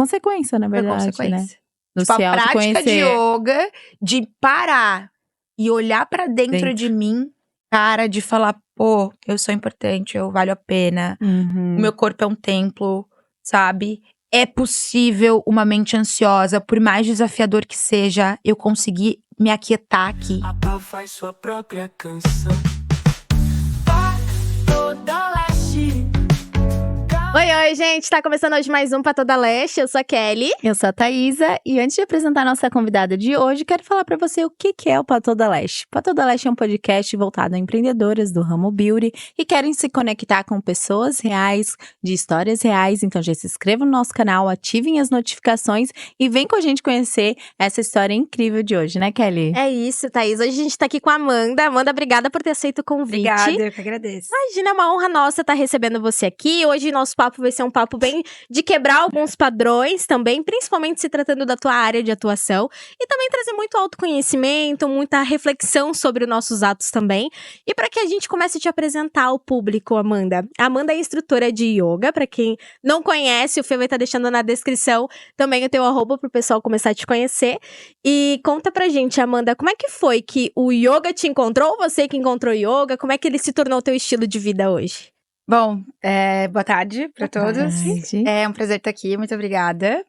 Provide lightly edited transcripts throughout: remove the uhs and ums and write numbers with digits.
consequência, na Foi verdade, né? consequência. Do Tipo, se a prática de autoconhecer. yoga, de parar e olhar pra dentro de mim, cara, de falar, pô, eu sou importante, eu valho a pena. Uhum. O meu corpo é um templo, sabe? É possível uma mente ansiosa, por mais desafiador que seja, eu conseguir me aquietar aqui. A Pá faz sua própria canção. Pá Toda Leste. Oi, gente! Tá começando hoje mais um Pra Toda Leste. Eu sou a Kelly. Eu sou a Thaísa e antes de apresentar a nossa convidada de hoje, quero falar pra você o que é o Pra Toda Leste. Pra Toda Leste é um podcast voltado a empreendedoras do ramo beauty que querem se conectar com pessoas reais, de histórias reais. Então já se inscreva no nosso canal, ativem as notificações e vem com a gente conhecer essa história incrível de hoje, né, Kelly? É isso, Thaís. Hoje a gente tá aqui com a Amanda. Amanda, obrigada por ter aceito o convite. Obrigada, eu que agradeço. Imagina, é uma honra nossa estar recebendo você aqui. Hoje nosso papo vai ser um papo bem de quebrar alguns padrões também, principalmente se tratando da tua área de atuação. E também trazer muito autoconhecimento, muita reflexão sobre os nossos atos também. E para que a gente comece a te apresentar ao público, Amanda. A Amanda é instrutora de yoga. Para quem não conhece, o Fê vai estar deixando na descrição também o teu arroba pro pessoal começar a te conhecer. E conta pra gente, Amanda, como é que foi que o yoga te encontrou? Você que encontrou o yoga? Como é que ele se tornou teu estilo de vida hoje? Bom, boa tarde pra todos. tarde. É um prazer estar aqui, muito obrigada.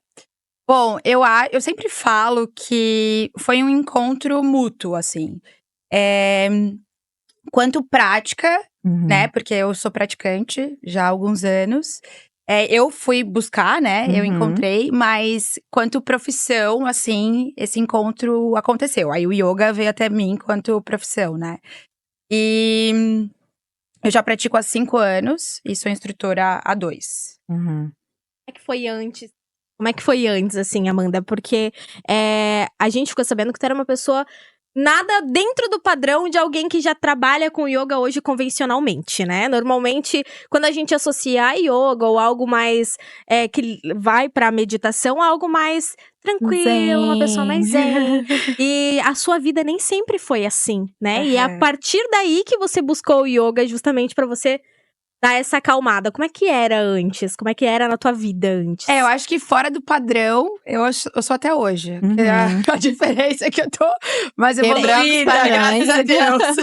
Bom, eu sempre falo que foi um encontro mútuo, assim. Quanto prática, Uhum. né? Porque eu sou praticante já há alguns anos. Eu fui buscar, né? Eu Uhum. encontrei, mas quanto profissão, assim, esse encontro aconteceu. Aí o yoga veio até mim quanto profissão, né? E eu já pratico há 5 anos e sou instrutora há 2. Uhum. Como é que foi antes? Como é que foi antes, assim, Amanda? Porque a gente ficou sabendo que tu era uma pessoa nada dentro do padrão de alguém que já trabalha com yoga hoje convencionalmente, né? Normalmente, quando a gente associa a yoga ou algo mais que vai pra meditação, algo mais tranquilo, uma pessoa mais zen. E a sua vida nem sempre foi assim, né? E é a Aham. partir daí que você buscou o yoga justamente pra você dar essa acalmada. Como é que era antes? Como é que era na tua vida antes? Eu acho que fora do padrão, eu sou até hoje. Uhum. A diferença é que eu tô mais Quebrando os evoluída, padrões. graças a Deus.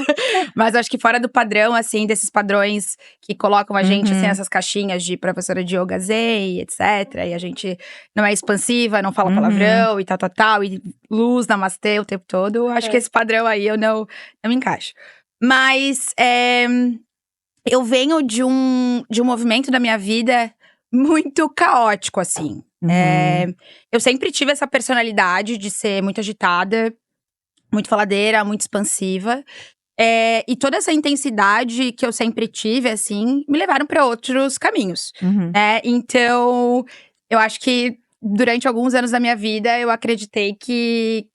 Mas eu acho que fora do padrão, assim, desses padrões que colocam a gente, assim, Uhum. essas caixinhas de professora de yoga zen, etc. E a gente não é expansiva, não fala Uhum. palavrão e tal. E luz, namastê o tempo todo. Eu acho que esse padrão aí eu não me encaixo. Mas eu venho de um movimento da minha vida muito caótico, assim. Uhum. Eu sempre tive essa personalidade de ser muito agitada, muito faladeira, muito expansiva. E toda essa intensidade que eu sempre tive, assim, me levaram para outros caminhos. Uhum. Então, eu acho que durante alguns anos da minha vida, eu acreditei que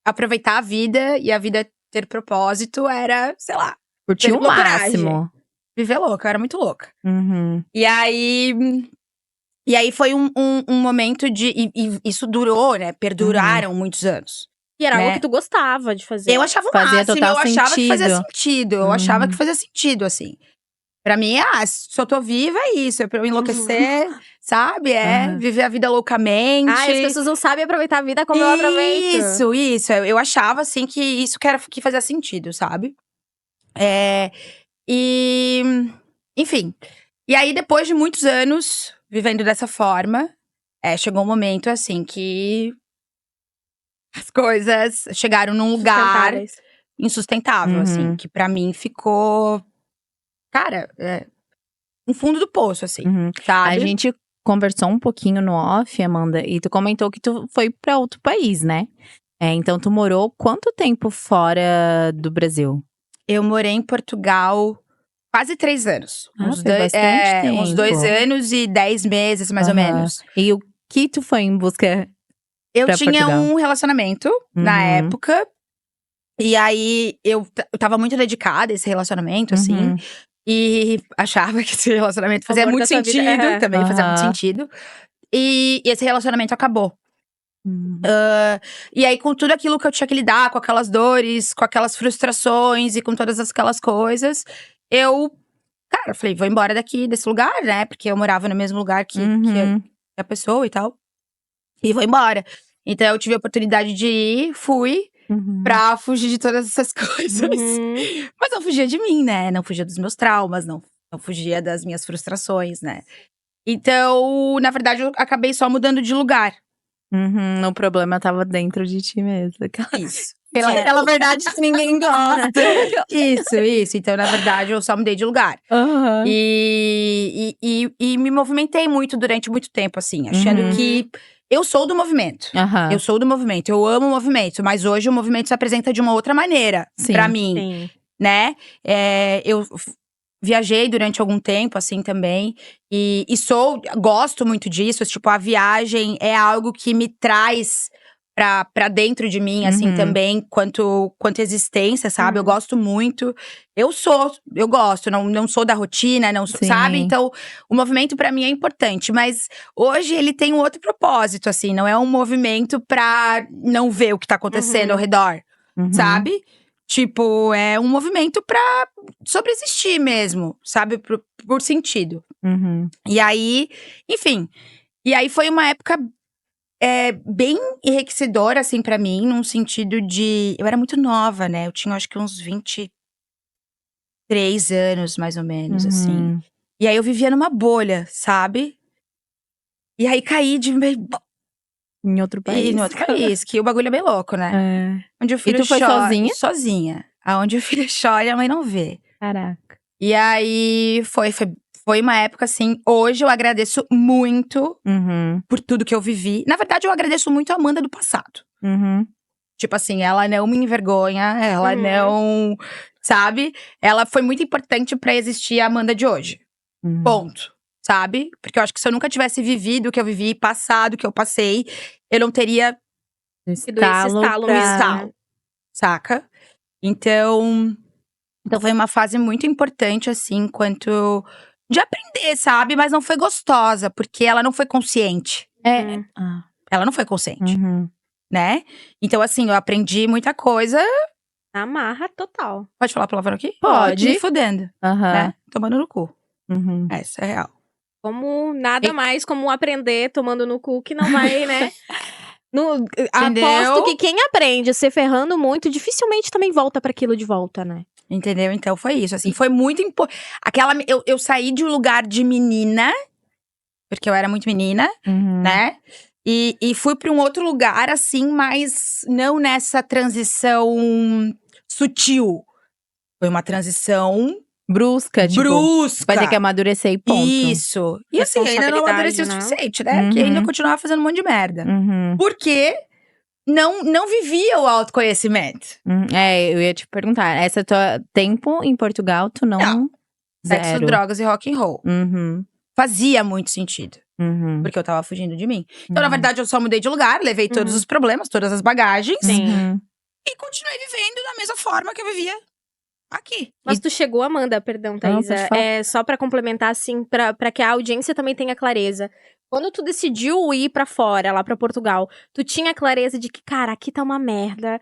aproveitar a vida e a vida ter propósito era, sei lá, Curtiu o loucuragem. máximo. Viver louca, eu era muito louca. Uhum. E aí foi um momento de… E isso durou, né? Perduraram muitos anos. E era algo né? que tu gostava de fazer. Eu achava o Fazia máximo, total eu achava que fazia sentido. sentido. Eu achava que fazia sentido, assim. Pra mim, se eu tô viva, é isso. É pra eu enlouquecer, sabe? Uhum. Viver a vida loucamente. Ai, as pessoas não sabem aproveitar a vida como eu aproveito. Isso. Eu achava, assim, que isso que fazia sentido, sabe? Enfim. E aí, depois de muitos anos vivendo dessa forma, chegou um momento, assim, que as coisas chegaram num lugar Sustentáveis. insustentável, Uhum. assim. Que pra mim ficou… Cara, no fundo do poço, assim, Uhum. sabe? A gente conversou um pouquinho no off, Amanda, e tu comentou que tu foi pra outro país, né? Então tu morou quanto tempo fora do Brasil? Eu morei em Portugal quase 3 anos. Foi bastante Uns tempo. 2 anos e 10 meses, mais ou Aham. menos. E o que tu foi em busca? Eu Pra tinha Portugal. um relacionamento na Uhum. época. E aí, eu tava muito dedicada a esse relacionamento, assim. Uhum. E achava que esse relacionamento fazia Amor muito da tua vida. sentido. Também fazia muito Aham. sentido. E esse relacionamento acabou. Uhum. E aí, com tudo aquilo que eu tinha que lidar, com aquelas dores, com aquelas frustrações e com todas aquelas coisas, eu falei, vou embora daqui, desse lugar, né? Porque eu morava no mesmo lugar que Uhum. a pessoa e tal. e vou embora. Então eu tive a oportunidade de ir, fui pra fugir de todas essas coisas. Mas não fugia de mim, né? Não fugia dos meus traumas, não fugia das minhas frustrações, né? Então, na verdade, eu acabei só mudando de lugar. O problema tava dentro de ti mesmo. Isso. Pela verdade que ninguém gosta. Isso. Então, na verdade, eu só mudei de lugar. E me movimentei muito durante muito tempo, assim. Achando que eu sou do movimento. Eu sou do movimento, eu amo o movimento. Mas hoje o movimento se apresenta de uma outra maneira pra mim, né? Eu viajei durante algum tempo, assim, também. E gosto muito disso. Tipo, a viagem é algo que me traz pra dentro de mim, assim, também. Quanto existência, sabe? Eu gosto muito. Eu gosto. Não sou da rotina, não sou, sabe? Então, o movimento pra mim é importante. Mas hoje ele tem um outro propósito, assim. Não é um movimento pra não ver o que tá acontecendo ao redor, sabe? Tipo, é um movimento pra sobreexistir mesmo, sabe? Por sentido. E aí, enfim. E aí foi uma época bem enriquecedora, assim, pra mim. Num sentido de… Eu era muito nova, né? Eu tinha, acho que uns 23 anos, mais ou menos, assim. E aí eu vivia numa bolha, sabe? E aí caí de meio… Em outro país. Em outro país, que o bagulho é bem louco, né? Onde o filho E tu foi chora, sozinha? Sozinha. Aonde o filho chora e a mãe não vê. Caraca. E aí, foi uma época, assim… Hoje eu agradeço muito por tudo que eu vivi. Na verdade, eu agradeço muito a Amanda do passado. Tipo assim, ela não me envergonha, ela não… Sabe? Ela foi muito importante pra existir a Amanda de hoje. Ponto. Sabe? Porque eu acho que se eu nunca tivesse vivido o que eu vivi, passado o que eu passei, eu não teria Sido esse estalo um estalo, saca? Então foi uma fase muito importante, assim, quanto de aprender, sabe? Mas não foi gostosa, porque ela não foi consciente. Ela não foi consciente, né? Então, assim, eu aprendi muita coisa. Amarra total. Pode falar palavrão aqui? Pode. Me fudendo, né? Tomando no cu. Essa é real. Como nada mais como aprender tomando no cu que não vai, né? Entendeu? Aposto que quem aprende se ferrando muito, dificilmente também volta pra aquilo de volta, né? Entendeu? Então foi isso, assim, foi muito importante. Eu saí de um lugar de menina, porque eu era muito menina, né? E fui pra um outro lugar, assim, mas não nessa transição sutil. Foi uma transição Brusca, tipo… brusca. Vai ter que amadurecer e ponto. Isso. E assim, ainda não amadureci o suficiente, né? Porque ainda continuava fazendo um monte de merda. Porque não vivia o autoconhecimento. Eu ia te perguntar. Esse é teu tempo em Portugal, tu não… Sexo, Zero. drogas e rock and roll. Fazia muito sentido. Porque eu tava fugindo de mim. Então, na verdade, eu só mudei de lugar, levei todos os problemas, todas as bagagens. E continuei vivendo da mesma forma que eu vivia aqui. Mas tu chegou, Amanda, perdão, Thaísa. pode falar. Só pra complementar, assim, pra que a audiência também tenha clareza. Quando tu decidiu ir pra fora, lá pra Portugal, tu tinha clareza de que, cara, aqui tá uma merda.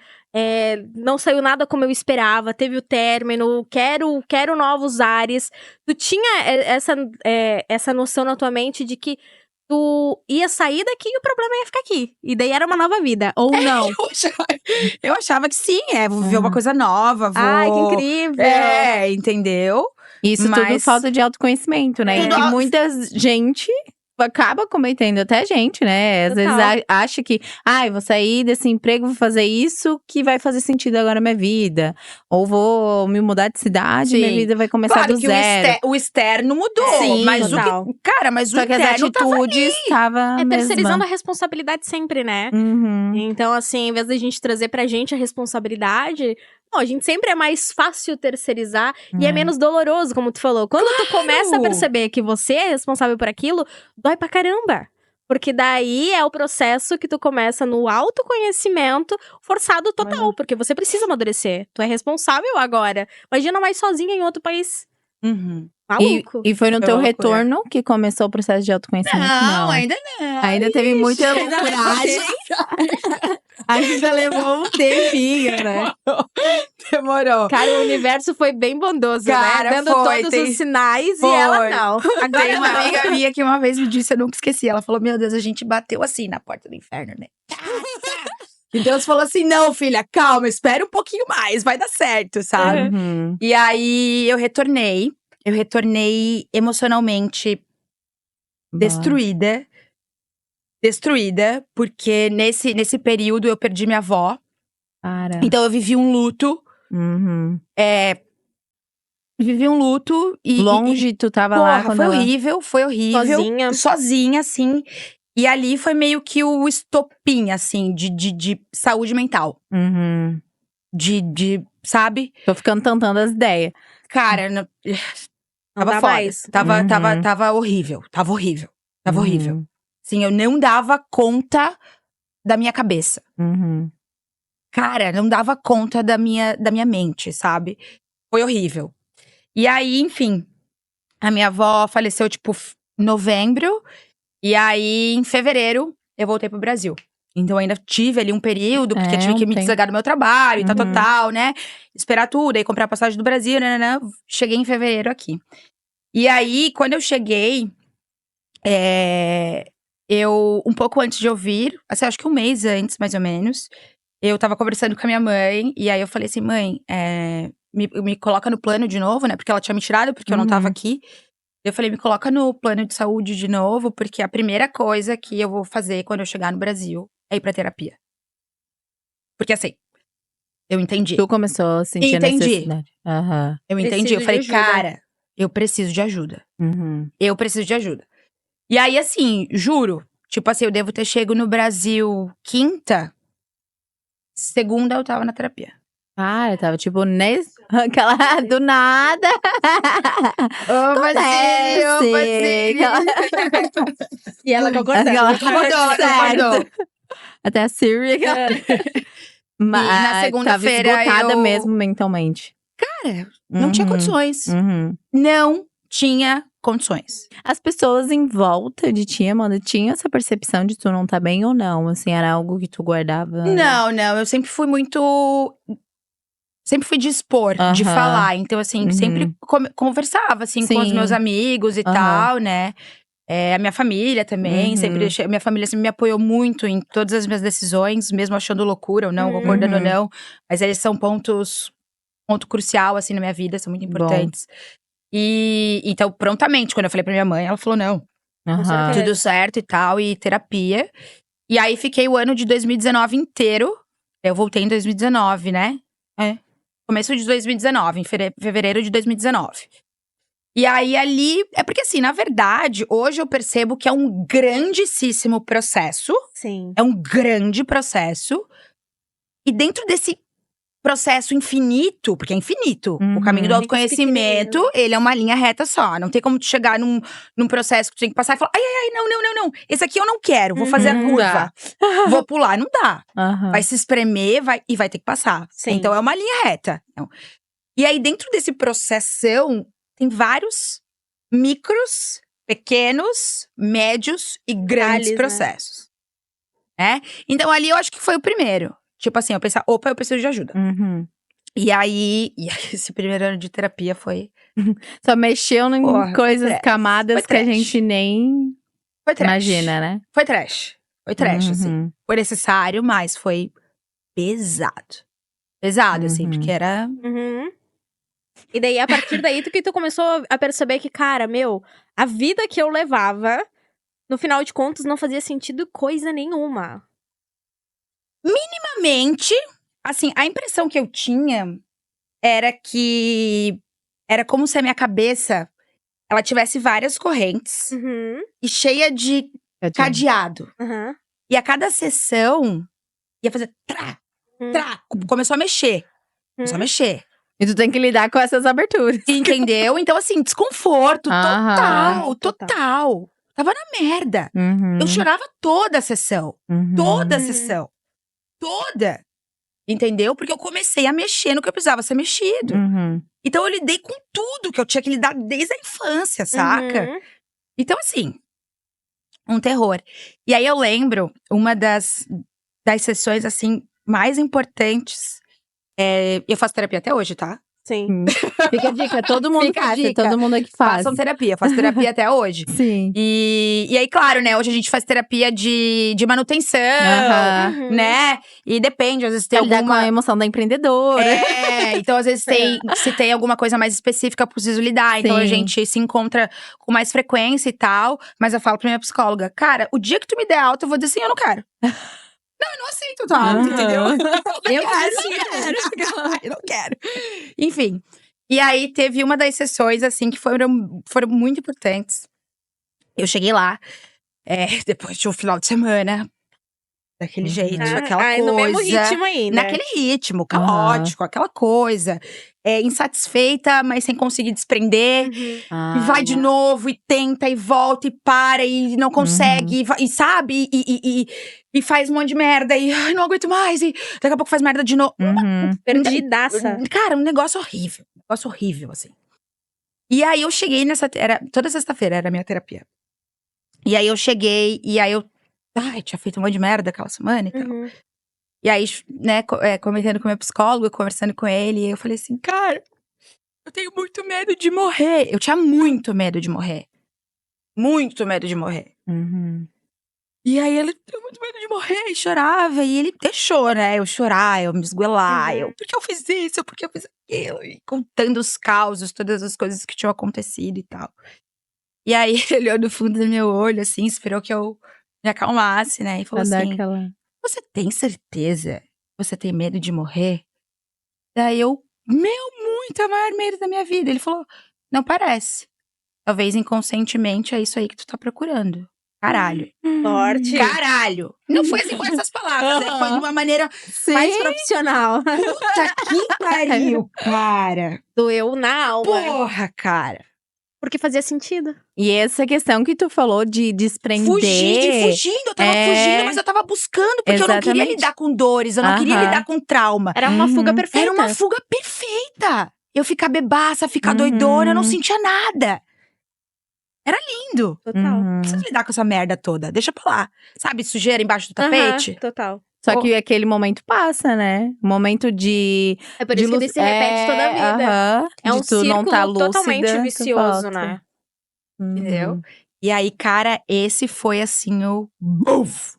Não saiu nada como eu esperava, teve o término, quero novos ares. Tu tinha essa noção na tua mente de que tu ia sair daqui e o problema ia ficar aqui. E daí era uma nova vida, ou não? Eu achava que sim, vou viver uma coisa nova, vou… Ai, que incrível! Entendeu? Isso tudo falta de autoconhecimento, né? E que muita gente acaba cometendo, até gente, né? Às vezes acha que, vou sair desse emprego, vou fazer isso que vai fazer sentido agora na minha vida. Ou vou me mudar de cidade, minha vida vai começar do zero. O externo mudou. Sim, mas total. mas só o que as interno atitudes estavam terceirizando a responsabilidade sempre, né? Então, assim, em vez da gente trazer pra gente a responsabilidade… Não, a gente sempre é mais fácil terceirizar e é menos doloroso, como tu falou. Quando tu começa a perceber que você é responsável por aquilo, dói pra caramba. Porque daí é o processo que tu começa no autoconhecimento forçado total. Porque você precisa amadurecer. Tu é responsável agora. Imagina mais sozinha em outro país. Maluco. E foi no teu retorno que começou o processo de autoconhecimento? Não, ainda não. Ainda teve muita coragem. Ainda levou um tempinho, né? Demorou. Cara, o universo foi bem bondoso, Cara, né? Dando foi, todos os sinais foi. e ela não. Agora Tem uma não. amiga minha que uma vez me disse, eu nunca esqueci. Ela falou: Meu Deus, a gente bateu assim na porta do inferno, né? E Deus falou assim: Não, filha, calma, espera um pouquinho mais, vai dar certo, sabe? Uhum. E aí eu retornei emocionalmente destruída. Destruída, porque nesse período eu perdi minha avó. Para. Então eu vivi um luto. Uhum. Vivi um luto e. Longe, tu tava lá Porra, quando foi ela... horrível, foi horrível. Sozinha. Sozinha, assim. E ali foi meio que o estopim, assim, de saúde mental. Uhum. Sabe? Tô ficando tentando as ideias. Cara, Não tava dá foda. mais. Tava horrível. Tava horrível. Tava horrível. Sim, eu não dava conta da minha cabeça. Uhum. Cara, não dava conta da minha mente, sabe? Foi horrível. E aí, enfim, a minha avó faleceu, tipo, em novembro. E aí, em fevereiro, eu voltei pro Brasil. Então, eu ainda tive ali um período, porque eu tive que me desligar do meu trabalho e tal, né? Esperar tudo, aí comprar a passagem do Brasil, né? Cheguei em fevereiro aqui. E aí, quando eu cheguei, eu, um pouco antes de eu vir, assim, acho que um mês antes, mais ou menos, eu tava conversando com a minha mãe, e aí eu falei assim: Mãe, me coloca no plano de novo, né? Porque ela tinha me tirado, porque eu não tava aqui. Eu falei: me coloca no plano de saúde de novo, porque a primeira coisa que eu vou fazer quando eu chegar no Brasil é ir pra terapia. Porque assim, eu entendi. Tu começou a sentir a necessidade. Aham. Eu entendi. Preciso Eu falei: de ajuda. Cara, eu preciso de ajuda. Uhum. Eu preciso de ajuda. E aí, assim, juro, tipo assim, eu devo ter chego no Brasil quinta, segunda eu tava na terapia. Ah, eu tava tipo aquela do nada. E ela concordando. Ela concordou. Até a Siri. Mas na segunda-feira tava esgotada eu- mesmo mentalmente. Cara, não tinha Uhum. condições. Uhum. Não tinha condições. As pessoas em volta de ti, Amanda, tinham essa percepção de tu não tá bem ou não? Assim, era algo que tu guardava? Não, eu sempre fui muito. Sempre fui de expor, de Aham. falar. Então, assim, Uhum. sempre conversava, assim, com os Sim. meus amigos e Aham. tal, né? A minha família também, Uhum. sempre deixei. Minha família sempre me apoiou muito em todas as minhas decisões, mesmo achando loucura ou não, concordando ou Uhum. não. Mas eles são ponto crucial, assim, na minha vida, são muito importantes. E então, prontamente, quando eu falei pra minha mãe, ela falou: não, Aham. certeza. tudo certo e tal, e terapia. E aí, fiquei o ano de 2019 inteiro. Eu voltei em 2019, né? Começo de 2019, em fevereiro de 2019. E aí, ali… É porque, assim, na verdade, hoje eu percebo que é um grandíssimo processo. Sim. É um grande processo. E dentro desse processo infinito, porque é infinito, Uhum. o caminho do Tem que ser autoconhecimento, pequenininho. ele é uma linha reta só. Não tem como tu chegar num processo que tu tem que passar e falar: ai, não. Esse aqui eu não quero, vou fazer a Não curva. Vou pular. Não dá. Aham. Vai se espremer e vai ter que passar. Sim. Então é uma linha reta. Então, e aí, dentro desse processão, tem vários micros, pequenos, médios e grandes Detalhes, né? processos. Né? Então, ali eu acho que foi o primeiro. Tipo assim, eu pensar: opa, eu preciso de ajuda. Uhum. E aí, esse primeiro ano de terapia foi Só mexeu em Porra, coisas, trash. camadas Foi que a trash. gente nem trash. imagina, né? Foi trash. Foi trash, assim. Uhum. Foi necessário, mas foi pesado. Pesado, assim, Uhum. porque era… Uhum. E daí, a partir daí, tu começou a perceber que, cara, a vida que eu levava, no final de contas, não fazia sentido coisa nenhuma. Minimamente, assim, a impressão que eu tinha era que… Era como se a minha cabeça, ela tivesse várias correntes Uhum. e cheia de cadeado. Uhum. E a cada sessão, ia fazer trá, trá. Começou a mexer. Começou a mexer. E tu tem que lidar com essas aberturas. Entendeu? Então, assim, desconforto Aham. total. Tava na merda. Uhum. Eu chorava toda a sessão. Uhum. Toda a Uhum. sessão. Toda. Entendeu? Porque eu comecei a mexer no que eu precisava ser mexido. Uhum. Então, eu lidei com tudo que eu tinha que lidar desde a infância, saca? Uhum. Então, assim, um terror. E aí, eu lembro, uma das das sessões, assim, mais importantes. Eu faço terapia até hoje, tá? Sim. Fica a dica, todo mundo Fica a faz, dica. todo mundo aqui faz. Façam terapia, faço terapia até hoje. Sim. E aí, claro, né? Hoje a gente faz terapia de manutenção, Aham. né? E depende, às vezes tem Pra lidar com alguma… a emoção da empreendedora. Então às vezes se tem alguma coisa mais específica, eu preciso lidar. Então a Sim. gente se encontra com mais frequência e tal. Mas eu falo pra minha psicóloga, cara, o dia que tu me der alta, eu vou dizer assim, eu não quero. Não, eu não aceito tua alta, Aham. entendeu? Eu Eu não quero. Enfim. E aí teve uma das sessões, assim, que foram muito importantes. Eu cheguei lá, depois de um final de semana, daquele jeito, aquela coisa. No mesmo ritmo ainda. Naquele ritmo, caótico, aquela coisa. Insatisfeita, mas sem conseguir desprender. Ah, E vai de novo, e tenta, e volta, e para, e não consegue, e sabe? E faz um monte de merda, e ai, não aguento mais, e daqui a pouco faz merda de novo. Perdidaça. Cara, um negócio horrível. Um negócio horrível, assim. E aí eu cheguei toda sexta-feira era a minha terapia. E aí eu cheguei, e aí eu tinha feito um monte de merda aquela semana e tal. E aí, né, comentando com o meu psicólogo, conversando com ele, eu falei assim, cara, eu tenho muito medo de morrer. Eu tinha muito medo de morrer. Muito medo de morrer. E aí ele tem muito medo de morrer e chorava. E ele deixou, né? Eu chorar, eu me esgoelar. Por que eu fiz isso? Por que eu fiz aquilo? E contando os causos, todas as coisas que tinham acontecido e tal. E aí ele olhou no fundo do meu olho, assim, esperou que eu me acalmasse, né? E falou assim, você tem certeza que você tem medo de morrer? Daí eu, muito, é o maior medo da minha vida. Ele falou, não parece. Talvez inconscientemente é isso aí que tu tá procurando. Caralho. Forte. Caralho. Não foi assim com essas palavras, né? Foi de uma maneira Mais profissional. puta que pariu, cara. Doeu na alma. Porra, cara. Porque fazia sentido. E essa questão que tu falou de desprender. Fugindo, eu tava fugindo, mas eu tava buscando, porque eu não queria Exatamente. lidar com dores, eu não queria lidar com trauma. Era uma fuga perfeita. Era uma fuga perfeita. Eu ficar bebaça, ficar doidona, eu não sentia nada. Era lindo. Total. Não precisa lidar com essa merda toda, deixa pra lá. Sabe, sujeira embaixo do tapete? Total. Só que aquele momento passa, né? Momento de. É por isso que ele se repete toda a vida. É um de tu não círculo tá lúcida, totalmente tu vicioso, volta. né? Entendeu? E aí, cara, esse foi assim o buf.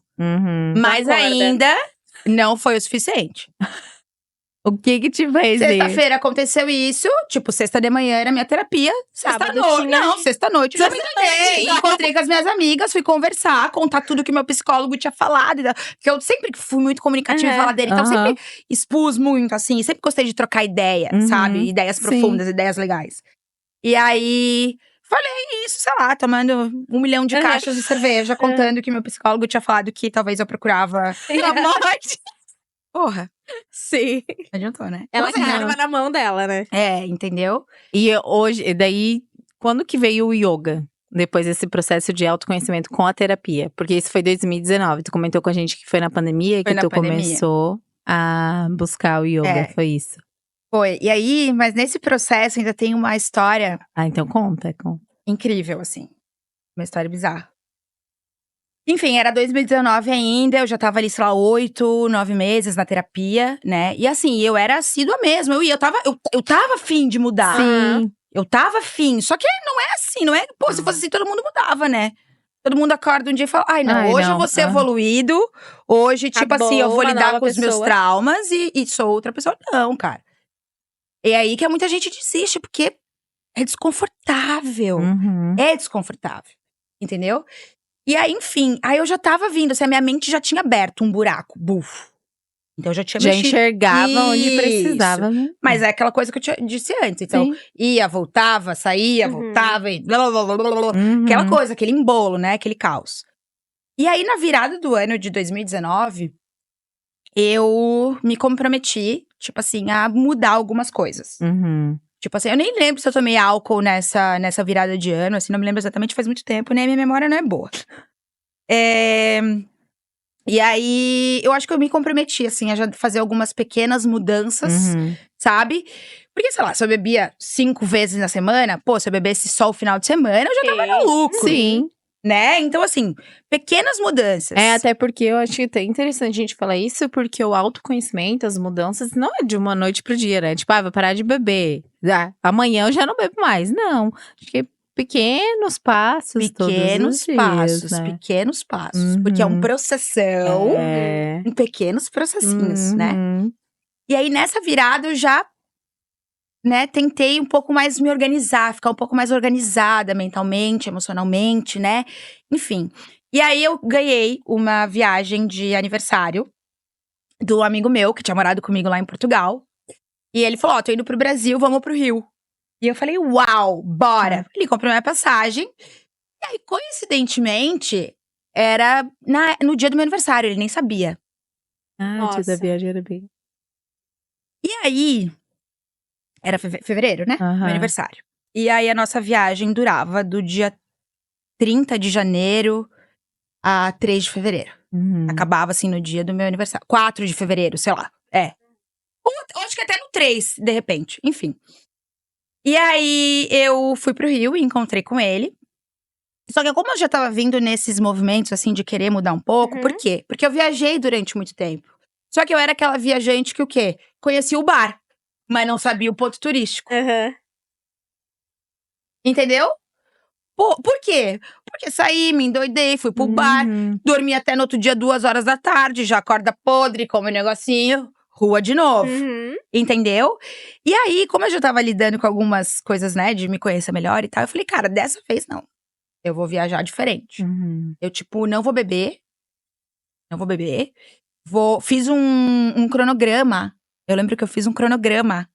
Mas Concorda. ainda não foi o suficiente. O que te fez ir? Sexta-feira aconteceu isso, tipo, sexta de manhã era minha terapia. Sábado tinha- Não, sexta-noite eu já me dei. Encontrei com as minhas amigas, fui conversar, contar tudo que meu psicólogo tinha falado. Porque eu sempre fui muito comunicativa e faladeira, então eu sempre expus muito, assim. Sempre gostei de trocar ideia, sabe? Ideias profundas, ideias legais. E aí, falei isso, sei lá, tomando 1 milhão de caixas de cerveja, contando que meu psicólogo tinha falado que talvez eu procurava a morte. Porra, Sim. não adiantou, né? Ela Então, assim, carva na mão dela, né? entendeu? E hoje, daí, quando que veio o yoga? Depois desse processo de autoconhecimento com a terapia? Porque isso foi 2019. Tu comentou com a gente que foi na pandemia Foi que na tu pandemia. começou a buscar o yoga. Foi isso. Foi. E aí, mas nesse processo ainda tem uma história Ah, então conta. incrível, assim. Uma história bizarra. Enfim, era 2019 ainda, eu já tava ali, sei lá, 8, 9 meses na terapia, né? E assim, eu era assídua mesmo, eu tava afim de mudar. Sim. Eu tava afim, só que não é assim, não é… Pô, se fosse assim, todo mundo mudava, né? Todo mundo acorda um dia e fala, hoje eu vou ser evoluído, hoje, tipo Acabou, assim, eu vou uma lidar nova com os meus pessoa. traumas e sou outra pessoa. Não, cara. É aí que muita gente desiste, porque é desconfortável. É desconfortável, entendeu? E aí, enfim, aí eu já tava vindo, assim, a minha mente já tinha aberto um buraco, bufo. Então eu já tinha Já mexido. enxergava onde Isso. precisava, né? Mas é aquela coisa que eu disse antes. Então, Sim. ia, voltava, saía, voltava e blá, blá, blá, blá, blá. Uhum. Aquela coisa, aquele embolo, né? Aquele caos. E aí, na virada do ano de 2019, eu me comprometi, tipo assim, a mudar algumas coisas. Tipo assim, eu nem lembro se eu tomei álcool nessa virada de ano, assim, não me lembro exatamente, faz muito tempo, né? Minha memória não é boa. E aí, eu acho que eu me comprometi, assim, a já fazer algumas pequenas mudanças, sabe? Porque, sei lá, se eu bebia 5 vezes na semana, pô, se eu bebesse só o final de semana, eu já tava no lucro. Sim. né? Então, assim, pequenas mudanças. Até porque eu acho que é interessante a gente falar isso, porque o autoconhecimento, as mudanças, não é de uma noite pro dia, né? Tipo, vou parar de beber. Amanhã eu já não bebo mais. Não. Acho que pequenos passos todos os dias, né? Pequenos passos. Porque é um processão É. em pequenos processinhos, né? Uhum. E aí, nessa virada, eu já, né, tentei um pouco mais me organizar, ficar um pouco mais organizada mentalmente, emocionalmente, né? Enfim. E aí, eu ganhei uma viagem de aniversário do amigo meu, que tinha morado comigo lá em Portugal. E ele falou, tô indo pro Brasil, vamos pro Rio. E eu falei, uau, bora! Ele comprou minha passagem. E aí, coincidentemente, era no dia do meu aniversário, ele nem sabia. O dia da viagem era bem. E aí, era fevereiro, né? Aham. Meu aniversário. E aí, a nossa viagem durava do dia 30 de janeiro a 3 de fevereiro. Uhum. Acabava, assim, no dia do meu aniversário. 4 de fevereiro, sei lá. Ou acho que até no 3, de repente. Enfim. E aí, eu fui pro Rio e encontrei com ele. Só que como eu já tava vindo nesses movimentos, assim, de querer mudar um pouco, por quê? Porque eu viajei durante muito tempo. Só que eu era aquela viajante que o quê? Conhecia o bar, mas não sabia o ponto turístico. Entendeu? Por quê? Porque saí, me endoidei, fui pro bar, dormi até no outro dia 2 horas da tarde, já acorda podre, come um negocinho, rua de novo. Entendeu? E aí, como eu já tava lidando com algumas coisas, né, de me conhecer melhor e tal, eu falei, cara, dessa vez não. Eu vou viajar diferente. Eu, tipo, não vou beber. Fiz um cronograma. Eu lembro que eu fiz um cronograma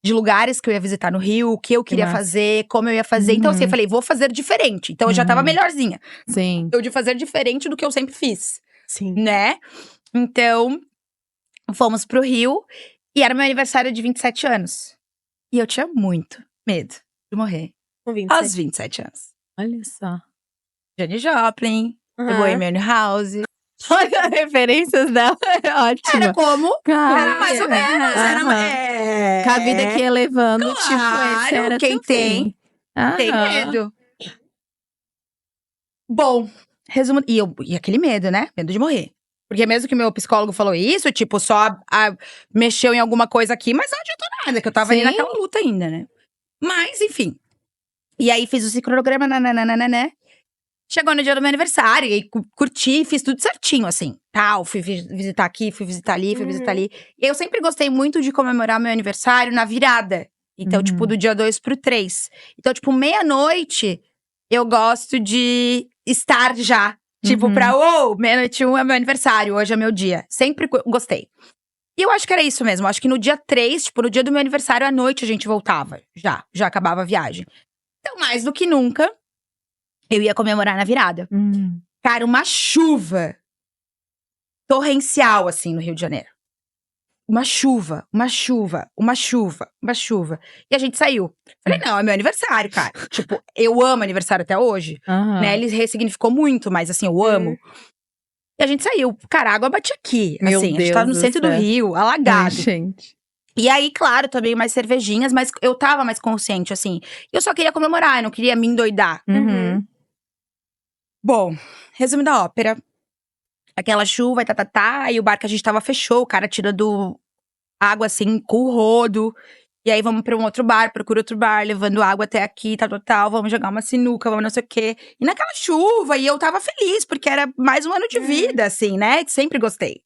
de lugares que eu ia visitar no Rio, o que eu queria fazer, como eu ia fazer. Então, assim, eu falei, vou fazer diferente. Então, eu já tava melhorzinha. Sim. Eu de fazer diferente do que eu sempre fiz. Sim. Né? Então, fomos pro Rio. E era meu aniversário de 27 anos. E eu tinha muito medo de morrer. Com 27. Aos 27 anos. Olha só. Janis Joplin, The Bohemian House. Olha, as referências dela é ótima. Era como? Cara, Era mais ou menos. aham. Com a vida que ia levando, Claro, tipo, esse era quem também. tem Aham. medo. Bom, resumo. E aquele medo, né? Medo de morrer. Porque mesmo que meu psicólogo falou isso, tipo, só mexeu em alguma coisa aqui, mas não adiantou nada, que eu tava ali Sim. naquela luta ainda, né? Mas, enfim. E aí fiz esse cronograma, nananana. Chegou no dia do meu aniversário, e aí curti, fiz tudo certinho, assim. Tal, fui visitar aqui, fui visitar ali, fui visitar ali. E eu sempre gostei muito de comemorar meu aniversário na virada. Então, tipo, do dia 2 pro 3. Então, tipo, meia-noite, eu gosto de estar já. Tipo, meia-noite 1 é meu aniversário, hoje é meu dia. Sempre gostei. E eu acho que era isso mesmo. Acho que no dia 3, tipo, no dia do meu aniversário, à noite, a gente voltava. Já acabava a viagem. Então, mais do que nunca, eu ia comemorar na virada. Cara, uma chuva torrencial, assim, no Rio de Janeiro. Uma chuva. E a gente saiu. Falei, não, é meu aniversário, cara. Tipo, eu amo aniversário até hoje. Né? Ele ressignificou muito, mas assim, eu amo. E a gente saiu. Cara, a água batia aqui. Meu assim, a gente Deus tava no do centro do céu. Rio, Ai, alagado. gente. E aí, claro, também mais cervejinhas, mas eu tava mais consciente, assim. Eu só queria comemorar, eu não queria me endoidar. Bom, resumo da ópera. Aquela chuva, e o bar que a gente tava fechou, o cara tirando água, assim, com o rodo. E aí, vamos pra um outro bar, procura outro bar, levando água até aqui, tal, vamos jogar uma sinuca, vamos não sei o quê. E naquela chuva, e eu tava feliz, porque era mais um ano de vida, assim, né? Sempre gostei.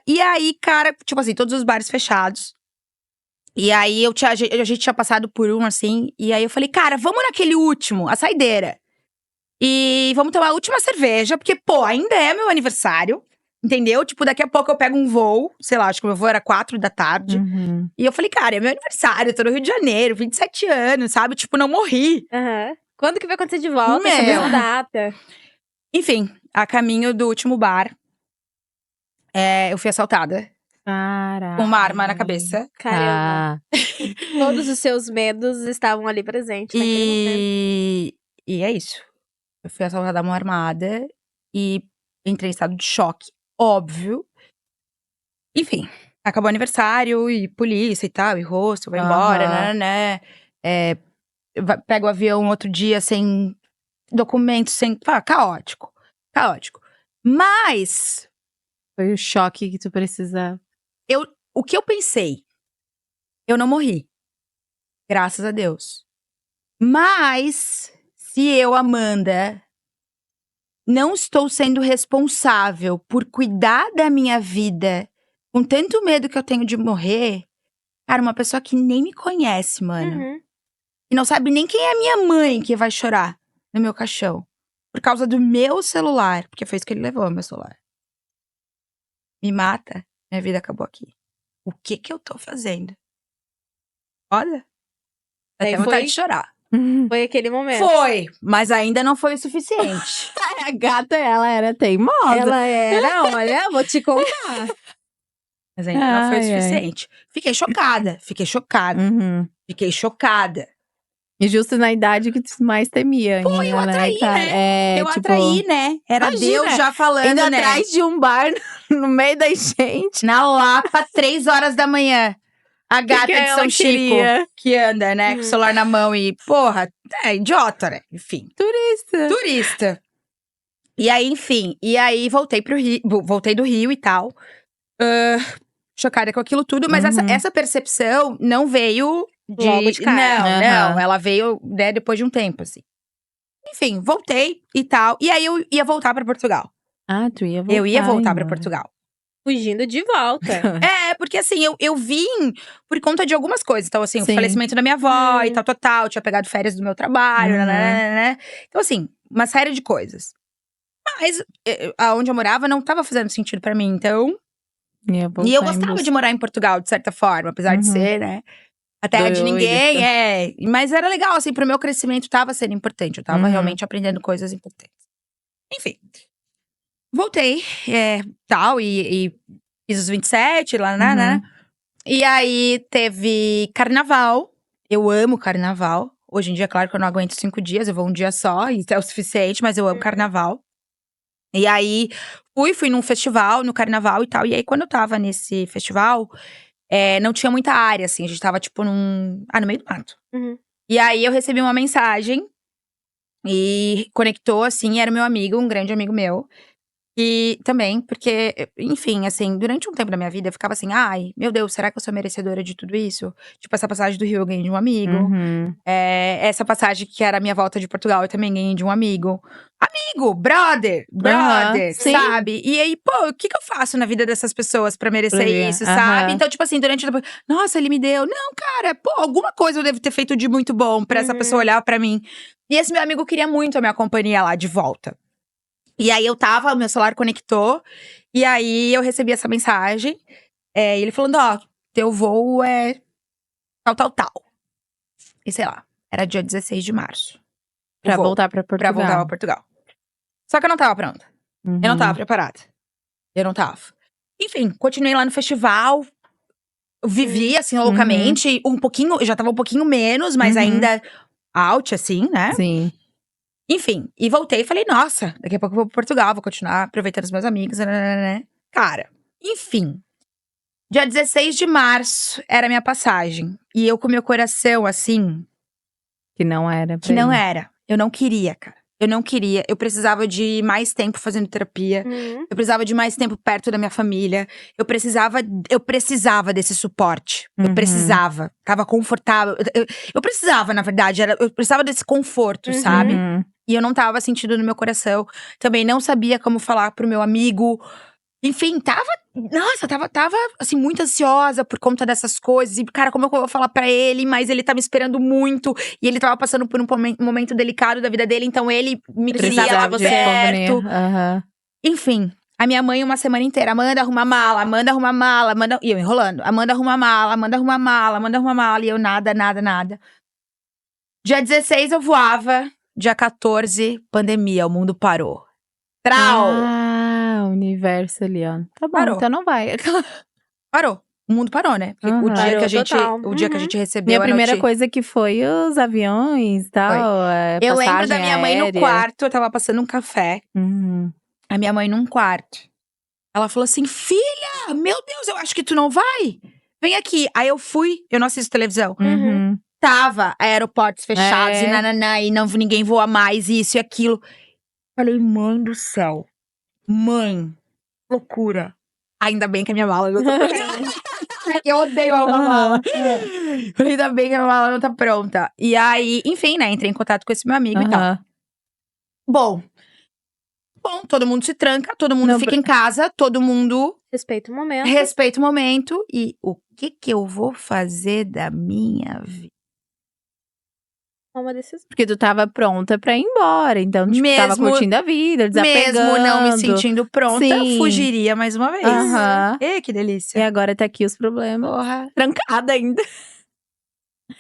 E aí, cara, tipo assim, todos os bares fechados. E aí, a gente tinha passado por um, assim, e aí eu falei, cara, vamos naquele último, a saideira. E vamos tomar a última cerveja, porque, pô, ainda é meu aniversário, entendeu? Tipo, daqui a pouco eu pego um voo, sei lá, acho que o meu voo era 4 da tarde. E eu falei, cara, é meu aniversário, eu tô no Rio de Janeiro, 27 anos, sabe? Tipo, não morri. Quando que vai acontecer de volta Meu. essa mesma data? Enfim, a caminho do último bar, eu fui assaltada Caraca. com uma arma na cabeça. Caramba. Todos os seus medos estavam ali presentes naquele momento. E é isso. Eu fui assaltada à mão armada e entrei em estado de choque, óbvio. Enfim, acabou o aniversário e polícia e tal, e rosto, vai embora, né? Pego o avião outro dia sem documentos sem. Caótico. Caótico. Mas Foi o choque que tu precisava. o que eu pensei? Eu não morri. Graças a Deus. Mas, se eu, Amanda, não estou sendo responsável por cuidar da minha vida, com tanto medo que eu tenho de morrer, cara, uma pessoa que nem me conhece, mano. Uhum. E não sabe nem quem é a minha mãe que vai chorar no meu caixão. Por causa do meu celular. Porque foi isso que ele levou, meu celular. Me mata, minha vida acabou aqui. O que eu tô fazendo? Olha. Dá Aí até vontade foi- de chorar. Foi aquele momento. Foi, mas ainda não foi o suficiente. A gata, ela era teimosa. Ela era, olha, vou te contar. Mas ainda não foi o Ai, ai. suficiente. Fiquei chocada, fiquei chocada, Uhum. fiquei chocada. E justo na idade que tu mais temia. Pô, ainda, eu atraí, cara? né? É, Eu tipo, atraí, né? Era imagina, Deus já falando, Ainda né? atrás de um bar no meio da gente. Na Lapa, 3 horas da manhã. A gata que de ela São Chico, queria? que anda, né? Com o celular na mão e, porra, é idiota, né? Enfim, Turista. turista. E aí, enfim, voltei pro Rio, voltei do Rio e tal. Chocada com aquilo tudo, mas Uhum. essa percepção não veio de. Logo de cara. Não, Aham. ela veio, né, depois de um tempo, assim. Enfim, voltei e tal. E aí eu ia voltar pra Portugal. Ah, tu ia voltar. Eu ia voltar pra embora. Portugal. Fugindo de volta. É, porque assim, eu vim por conta de algumas coisas. Então, assim, Sim. o falecimento da minha avó e tal. Tinha pegado férias do meu trabalho, Uhum. né? Então, assim, uma série de coisas. Mas aonde eu morava não tava fazendo sentido pra mim, então. Ia voltar E eu em gostava busca. de morar em Portugal, de certa forma, apesar de Uhum. ser, né? A terra de Doida. ninguém, Mas era legal, assim, pro meu crescimento tava sendo importante. Eu tava Uhum. realmente aprendendo coisas importantes. Enfim. Voltei, tal, e fiz os 27, lá, né? Uhum. E aí teve carnaval. Eu amo carnaval. Hoje em dia, claro que eu não aguento 5 dias, eu vou um dia só, e isso é o suficiente, mas eu amo carnaval. E aí fui num festival, no carnaval e tal. E aí, quando eu tava nesse festival, não tinha muita área, assim. A gente tava, tipo, no meio do mato. Uhum. E aí eu recebi uma mensagem e conectou, assim, era meu amigo, um grande amigo meu. E também, porque, enfim, assim, durante um tempo da minha vida eu ficava assim, ai, meu Deus, será que eu sou merecedora de tudo isso? Tipo, essa passagem do Rio eu ganhei de um amigo. Uhum. Essa passagem que era a minha volta de Portugal eu também ganhei de um amigo. Amigo, brother, sim. sabe? E aí, pô, o que eu faço na vida dessas pessoas pra merecer Pra ver, isso, aham. sabe? Então, tipo assim, durante. Nossa, ele me deu. Não, cara, pô, alguma coisa eu devo ter feito de muito bom pra essa pessoa olhar pra mim. E esse meu amigo queria muito a minha companhia lá de volta. E aí eu tava, o meu celular conectou, e aí eu recebi essa mensagem. E ele falando, ó, teu voo é tal. E sei lá, era dia 16 de março. Pra voo. voltar pra Portugal. Pra voltar pra Portugal. Só que eu não tava pronta. Uhum. Eu não tava preparada. Eu não tava. Enfim, continuei lá no festival. Eu vivi, assim, loucamente. Um pouquinho, eu já tava um pouquinho menos, mas Uhum. ainda out, assim, né? Sim. Enfim, e voltei e falei, nossa, daqui a pouco eu vou pra Portugal, vou continuar aproveitando os meus amigos, né? Cara, enfim. Dia 16 de março era a minha passagem. E eu com meu coração, assim, Que não era. que não pra ir. era. Eu não queria, cara. Eu não queria. Eu precisava de mais tempo fazendo terapia. Uhum. Eu precisava de mais tempo perto da minha família. Eu precisava desse suporte. Eu Uhum. precisava. Tava confortável. Eu precisava, na verdade. Eu precisava desse conforto, sabe? Uhum. E eu não tava sentindo no meu coração. Também não sabia como falar pro meu amigo. Enfim, tava assim, muito ansiosa por conta dessas coisas. E, cara, como é que eu vou falar pra ele? Mas ele tá me esperando muito. E ele tava passando por um momento delicado da vida dele. Então, ele me queria lá Precisava de perto. companhia. Aham. Enfim, a minha mãe uma semana inteira. Amanda, arruma mala. Amanda, arruma mala. Amanda... E eu enrolando. Amanda, arruma mala. Amanda, arruma mala. Amanda, arruma mala. E eu nada. Dia 16 eu voava. Dia 14, pandemia. O mundo parou. Trau! Ah, o universo ali, ó. Tá bom, Parou. então não vai. Parou. O mundo parou, né? Porque Aham. o dia, que Parou a gente, total. o dia que a Uhum. gente recebeu Minha a primeira notícia. coisa que foi os aviões e tal. Eu lembro passagem da minha mãe no aérea. quarto, eu tava passando um café. Uhum. A minha mãe num quarto. Ela falou assim: filha, meu Deus, eu acho que tu não vai. Vem aqui. Aí eu fui, eu não assisto televisão. Uhum. aguentava aeroportos fechados É. e nananã, e não, ninguém voa mais, isso e aquilo. Falei, mãe do céu. Mãe, loucura. Ainda bem que a minha mala não tá pronta. Eu odeio a mala. Falei, ainda bem que a minha mala não tá pronta. E aí, enfim, né, entrei em contato com esse meu amigo e tal. Aham. Bom, todo mundo se tranca, todo mundo Não, fica em casa, todo mundo Respeita o momento. respeita o momento. E o que eu vou fazer da minha vida? Uma decisão. Porque tu tava pronta pra ir embora. Então, tipo, tava Mesmo- curtindo a vida, desapegando. Mesmo não me sentindo pronta, Sim. fugiria mais uma vez. Aham. Ê, que E delícia. agora tá aqui os problemas. Porra. Trancada ainda.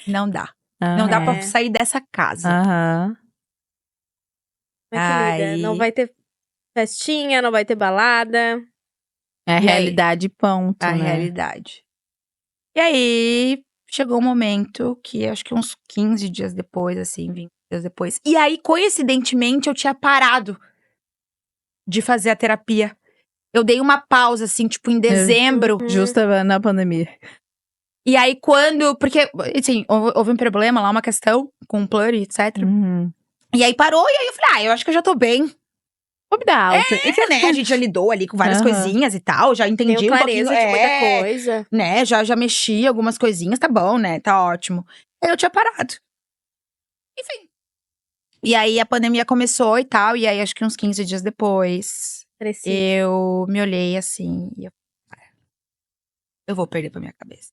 Não dá. Não dá pra É. sair dessa casa. Aham. Mas que lida, Aí- não vai ter festinha, não vai ter balada. É a E aí? realidade, ponto, A né? realidade. E aí, chegou um momento que acho que uns 15 dias depois, assim, 20 dias depois. E aí, coincidentemente, eu tinha parado de fazer a terapia. Eu dei uma pausa, assim, tipo, em dezembro. Justo na pandemia. E aí, porque, assim, houve um problema lá, uma questão com o Pluri, etc. Uhum. E aí parou, e aí eu falei, eu acho que eu já tô bem. Vou me dar alta. Né? A gente já lidou ali com várias Aham. coisinhas e tal, já entendi Tenho um clareza pouquinho. de muita coisa. Né, já mexi algumas coisinhas, tá bom, né, tá ótimo. Aí eu tinha parado. Enfim. E aí a pandemia começou e tal, e aí acho que uns 15 dias depois, Cresci. eu me olhei assim, e eu vou perder pra minha cabeça.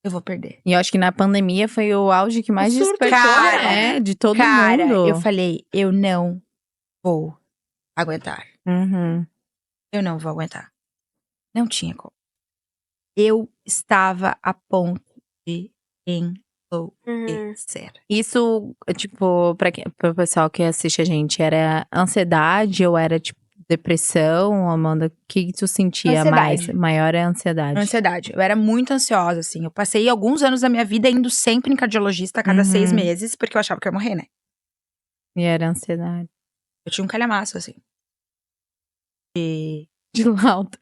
Eu vou perder. E eu acho que na pandemia foi o auge que mais O surto, despertou, cara. né? De todo Cara, mundo. eu falei, eu não vou aguentar. Uhum. Eu não vou aguentar. Não tinha como. Eu estava a ponto de enlouquecer. Isso, tipo, pro pessoal que assiste a gente, era ansiedade ou era, tipo, depressão, Amanda? O que tu sentia mais? Ansiedade. Maior é a ansiedade. Ansiedade. Eu era muito ansiosa, assim. Eu passei alguns anos da minha vida indo sempre em cardiologista a cada 6 meses, porque eu achava que eu ia morrer, né? E era ansiedade. Eu tinha um calhamaço, assim. De laudo.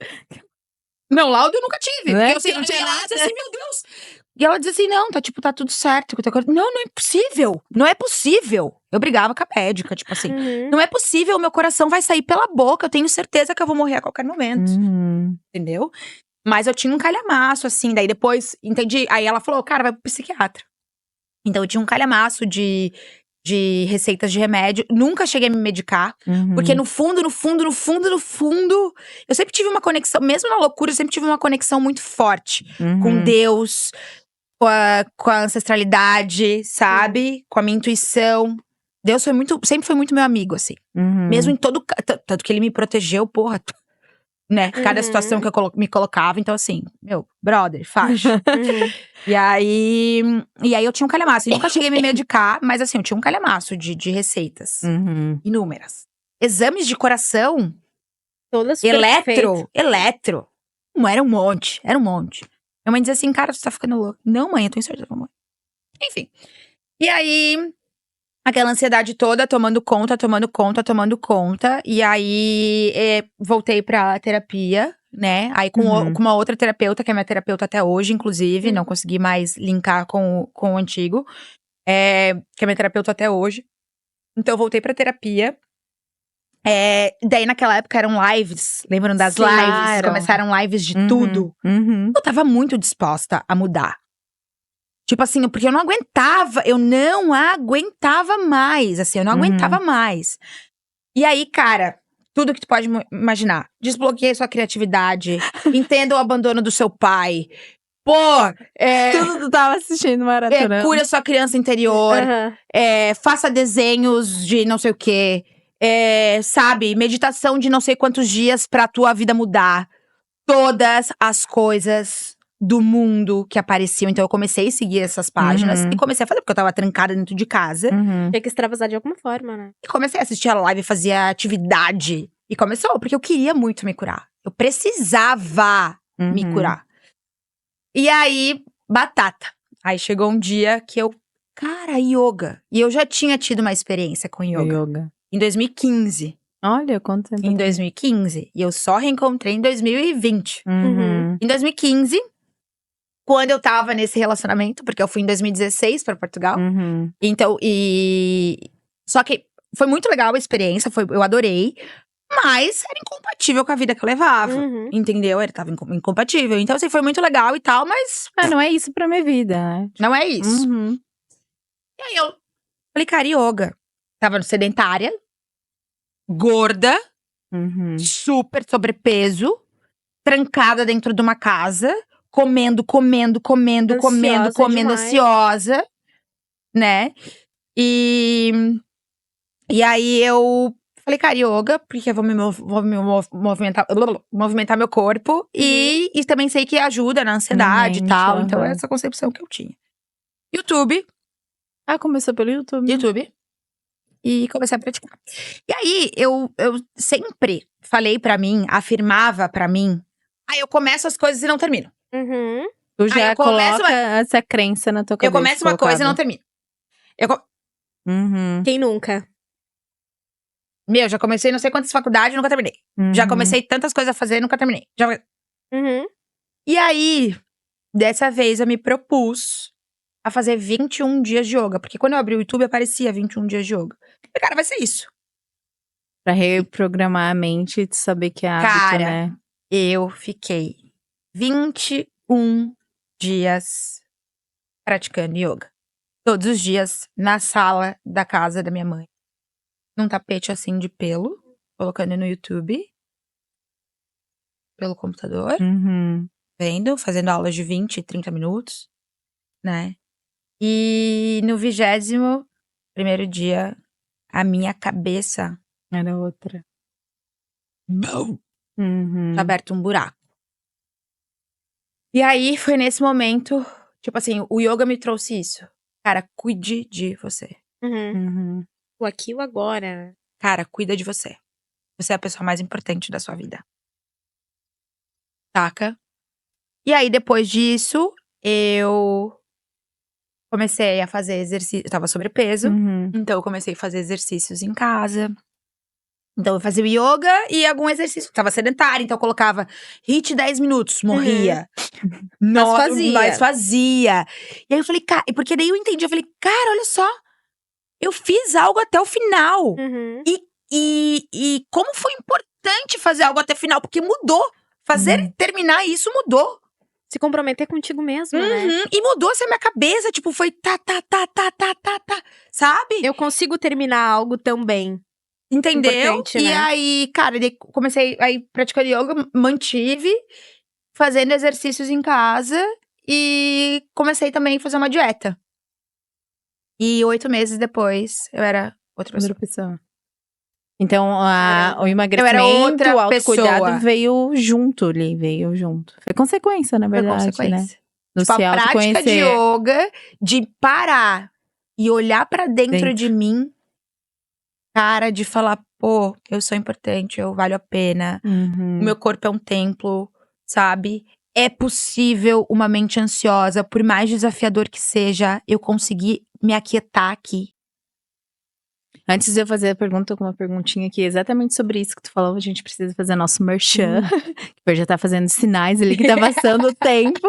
Não, laudo eu nunca tive. Né? Porque eu Não sempre tinha ia lá e nada. dizia assim, meu Deus. E ela dizia assim, não, tá tudo certo. Não é possível. Não é possível. Eu brigava com a médica, tipo assim. Não é possível, meu coração vai sair pela boca. Eu tenho certeza que eu vou morrer a qualquer momento. Uhum. Entendeu? Mas eu tinha um calhamaço, assim. Daí depois, entendi. Aí ela falou, cara, vai pro psiquiatra. Então eu tinha um calhamaço de receitas de remédio. Nunca cheguei a me medicar. Uhum. Porque no fundo, eu sempre tive uma conexão, mesmo na loucura, eu sempre tive uma conexão muito forte Uhum. com Deus, com a ancestralidade, sabe? Com a minha intuição. Deus sempre foi muito meu amigo, assim. Uhum. Mesmo em todo. Tanto que ele me protegeu, porra. Né? Cada situação que eu me colocava. Então, assim, meu, brother, faixa. E aí eu tinha um calhamaço. Eu nunca cheguei a me medicar, mas assim, eu tinha um calhamaço de receitas. Uhum. Inúmeras. Exames de coração, Todas perfeitas. eletro. Não, era um monte. Minha mãe dizia assim, cara, você tá ficando louca. Não, mãe, eu tenho certeza, mãe. Enfim. E aí, aquela ansiedade toda tomando conta. E aí, voltei pra terapia, né? Aí com uma outra terapeuta, que é minha terapeuta até hoje, inclusive. Não consegui mais linkar com o antigo. Que é minha terapeuta até hoje. Então, eu voltei pra terapia. Daí, naquela época, eram lives. Lembram das Sim, lives? eram. Começaram lives de Uhum. tudo. Uhum. Eu tava muito disposta a mudar. Tipo assim, porque eu não aguentava mais, assim, eu não aguentava mais. E aí, cara, tudo que tu pode imaginar. Desbloqueie sua criatividade, entenda o abandono do seu pai. Pô, Tudo tu tava assistindo maratona. cura sua criança interior, faça desenhos de não sei o quê. Sabe, meditação de não sei quantos dias pra tua vida mudar. Todas as coisas do mundo que apareciam. Então eu comecei a seguir essas páginas e comecei a fazer, porque eu tava trancada dentro de casa. Uhum. Tinha que extravasar de alguma forma, né? E comecei a assistir a live, fazia atividade. E começou, porque eu queria muito me curar. Eu precisava me curar. E aí, batata. Aí chegou um dia que cara, yoga. E eu já tinha tido uma experiência com yoga. Em 2015. Olha, quanto tempo. Em 2015. E eu só reencontrei em 2020. Uhum. Em 2015, quando eu tava nesse relacionamento, porque eu fui em 2016 pra Portugal. Uhum. Então, só que foi muito legal a experiência, eu adorei. Mas era incompatível com a vida que eu levava. Uhum. Entendeu? Ele tava incompatível. Então, assim, foi muito legal e tal, mas Não é isso pra minha vida, né? não é isso. Uhum. E aí eu falei, cara, yoga. Tava sedentária, gorda, Uhum. super sobrepeso, trancada dentro de uma casa, comendo, Ansiosa demais. ansiosa, né? E aí eu falei, cara, yoga, porque eu vou movimentar meu corpo. E também sei que ajuda na ansiedade e Mente, tal. Então, é aham. essa concepção que eu tinha. YouTube. Começou pelo YouTube. E comecei a praticar. E aí, eu sempre falei pra mim, afirmava pra mim. Aí eu começo as coisas e não termino. Uhum. Tu já eu começo coloca essa crença na tua Eu cabeça. começo uma coisa e não termino. Uhum. Quem nunca? Meu, já comecei não sei quantas faculdades e nunca terminei. Já Uhum. comecei tantas coisas a fazer e nunca terminei. Uhum. E aí, dessa vez eu me propus a fazer 21 dias de yoga. Porque quando eu abri o YouTube, aparecia 21 dias de yoga. E, cara, vai ser isso. Pra reprogramar a mente e saber que é hábito, Cara, né? Eu fiquei 21 dias praticando yoga. Todos os dias na sala da casa da minha mãe. Num tapete assim de pelo. Colocando no YouTube. Pelo computador. Uhum. Vendo, fazendo aulas de 20, 30 minutos. Né? E no 21º dia, a minha cabeça Era outra. não Uhum. tá aberto um buraco. E aí, foi nesse momento, tipo assim, o yoga me trouxe isso. Cara, cuide de você. Uhum. Uhum. O aqui e o agora. Cara, cuida de você. Você é a pessoa mais importante da sua vida. Saca? E aí, depois disso, eu comecei a fazer exercício. Eu tava sobrepeso. Uhum. Então, eu comecei a fazer exercícios em casa. Então, eu fazia o yoga e algum exercício. Tava sedentária, então eu colocava HIIT 10 minutos, morria. Mas fazia. E aí eu falei, cara, porque daí eu entendi. Eu falei, cara, olha só. Eu fiz algo até o final. Uhum. E como foi importante fazer algo até o final, porque mudou. Terminar isso mudou. Se comprometer contigo mesmo, né? Uhum. E mudou assim a minha cabeça, tipo, foi tá, sabe? Eu consigo terminar algo tão bem. Entendeu? Importante, E né? aí, cara, daí comecei aí praticando yoga, mantive, fazendo exercícios em casa e comecei também a fazer uma dieta. E 8 meses depois, eu era outra pessoa. Outra pessoa. Então, o Eu emagrecimento, era outra o autocuidado pessoa. veio junto ali, Foi consequência, na Foi verdade, né? consequência. Do Tipo, se a prática de autoconhecer. yoga, de parar e olhar pra dentro de mim, cara, de falar, pô, eu sou importante, eu valho a pena. Uhum. O meu corpo é um templo, sabe? É possível uma mente ansiosa, por mais desafiador que seja, eu conseguir me aquietar aqui. Antes de eu fazer a pergunta, com uma perguntinha aqui, exatamente sobre isso que tu falou, a gente precisa fazer nosso merchan. Que já tá fazendo sinais ali, que tá passando o tempo.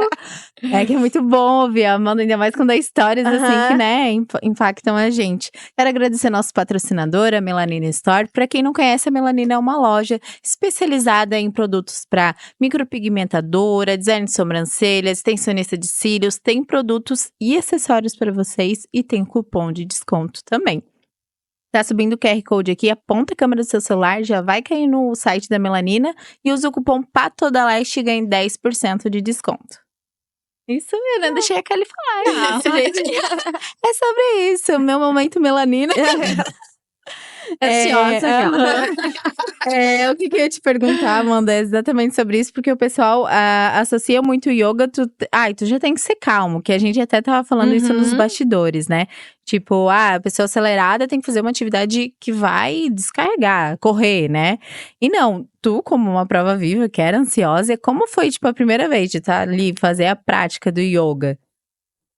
É que é muito bom ouvir a Amanda, ainda mais quando há histórias assim que, né, impactam a gente. Quero agradecer nosso patrocinador, a Melanina Store. Pra quem não conhece, a Melanina é uma loja especializada em produtos pra micropigmentadora, design de sobrancelhas, extensionista de cílios, tem produtos e acessórios pra vocês e tem cupom de desconto também. Tá subindo o QR Code aqui, aponta a câmera do seu celular, já vai cair no site da Melanina e usa o cupom PATODALESTE e ganha 10% de desconto. Isso mesmo, deixei a Kelly falar. Gente, é sobre isso, meu momento Melanina. Ansiosa, O que eu ia te perguntar, Amanda, é exatamente sobre isso, porque o pessoal associa muito yoga, tu já tem que ser calmo, que a gente até tava falando isso nos bastidores, né? Tipo, a pessoa acelerada tem que fazer uma atividade que vai descarregar, correr, né? E não, tu como uma prova viva, que era ansiosa, como foi, tipo, a primeira vez de estar ali, fazer a prática do yoga?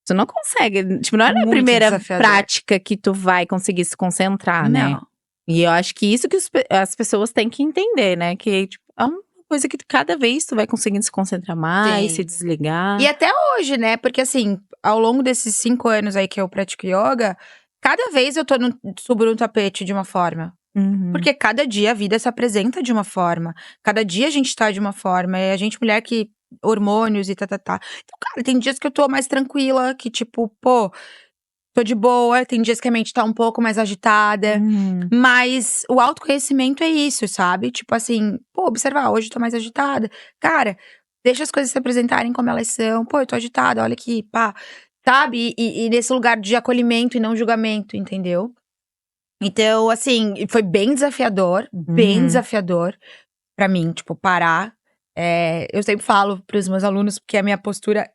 Tu não consegue, tipo, não é a Muito primeira desafiador. prática que tu vai conseguir se concentrar, né? Não. E eu acho que isso que as pessoas têm que entender, né? Que, tipo, é uma coisa que cada vez tu vai conseguindo se concentrar mais, Sim. se desligar. E até hoje, né? Porque assim, ao longo desses 5 anos aí que eu pratico yoga, cada vez eu subo no tapete de uma forma. Uhum. Porque cada dia a vida se apresenta de uma forma. Cada dia a gente tá de uma forma. É a gente, mulher que. Hormônios e tá. Então, cara, tem dias que eu tô mais tranquila, que tipo, pô, tô de boa. Tem dias que a mente tá um pouco mais agitada. Uhum. Mas o autoconhecimento é isso, sabe? Tipo assim, pô, observar, hoje eu tô mais agitada. Cara, deixa as coisas se apresentarem como elas são. Pô, eu tô agitada, olha aqui, pá. Sabe? E nesse lugar de acolhimento e não julgamento, entendeu? Então, assim, foi bem desafiador pra mim, tipo, parar. Eu sempre falo pros meus alunos, porque a minha postura.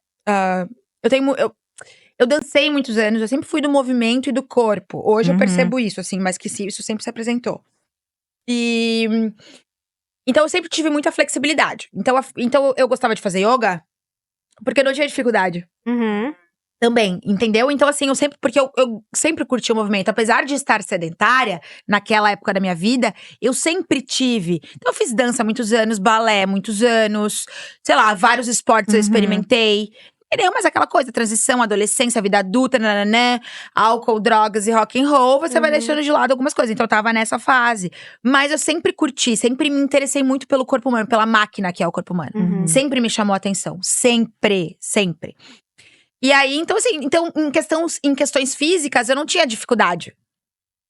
Eu dancei muitos anos, eu sempre fui do movimento e do corpo. Hoje eu Uhum. percebo isso, assim, mas que isso sempre se apresentou. E. Então eu sempre tive muita flexibilidade. Então eu gostava de fazer yoga porque eu não tinha dificuldade. Uhum. Também, entendeu? Então, assim, porque eu sempre curti o movimento. Apesar de estar sedentária, naquela época da minha vida, eu sempre tive. Então, eu fiz dança há muitos anos, balé muitos anos, sei lá, vários esportes eu experimentei. Entendeu? Mas aquela coisa, transição, adolescência, vida adulta, nananã, álcool, drogas e rock and roll, você vai deixando de lado algumas coisas. Então, eu tava nessa fase. Mas eu sempre curti, sempre me interessei muito pelo corpo humano, pela máquina que é o corpo humano. Uhum. Sempre me chamou a atenção. Sempre. E aí, então assim, em questões físicas, eu não tinha dificuldade.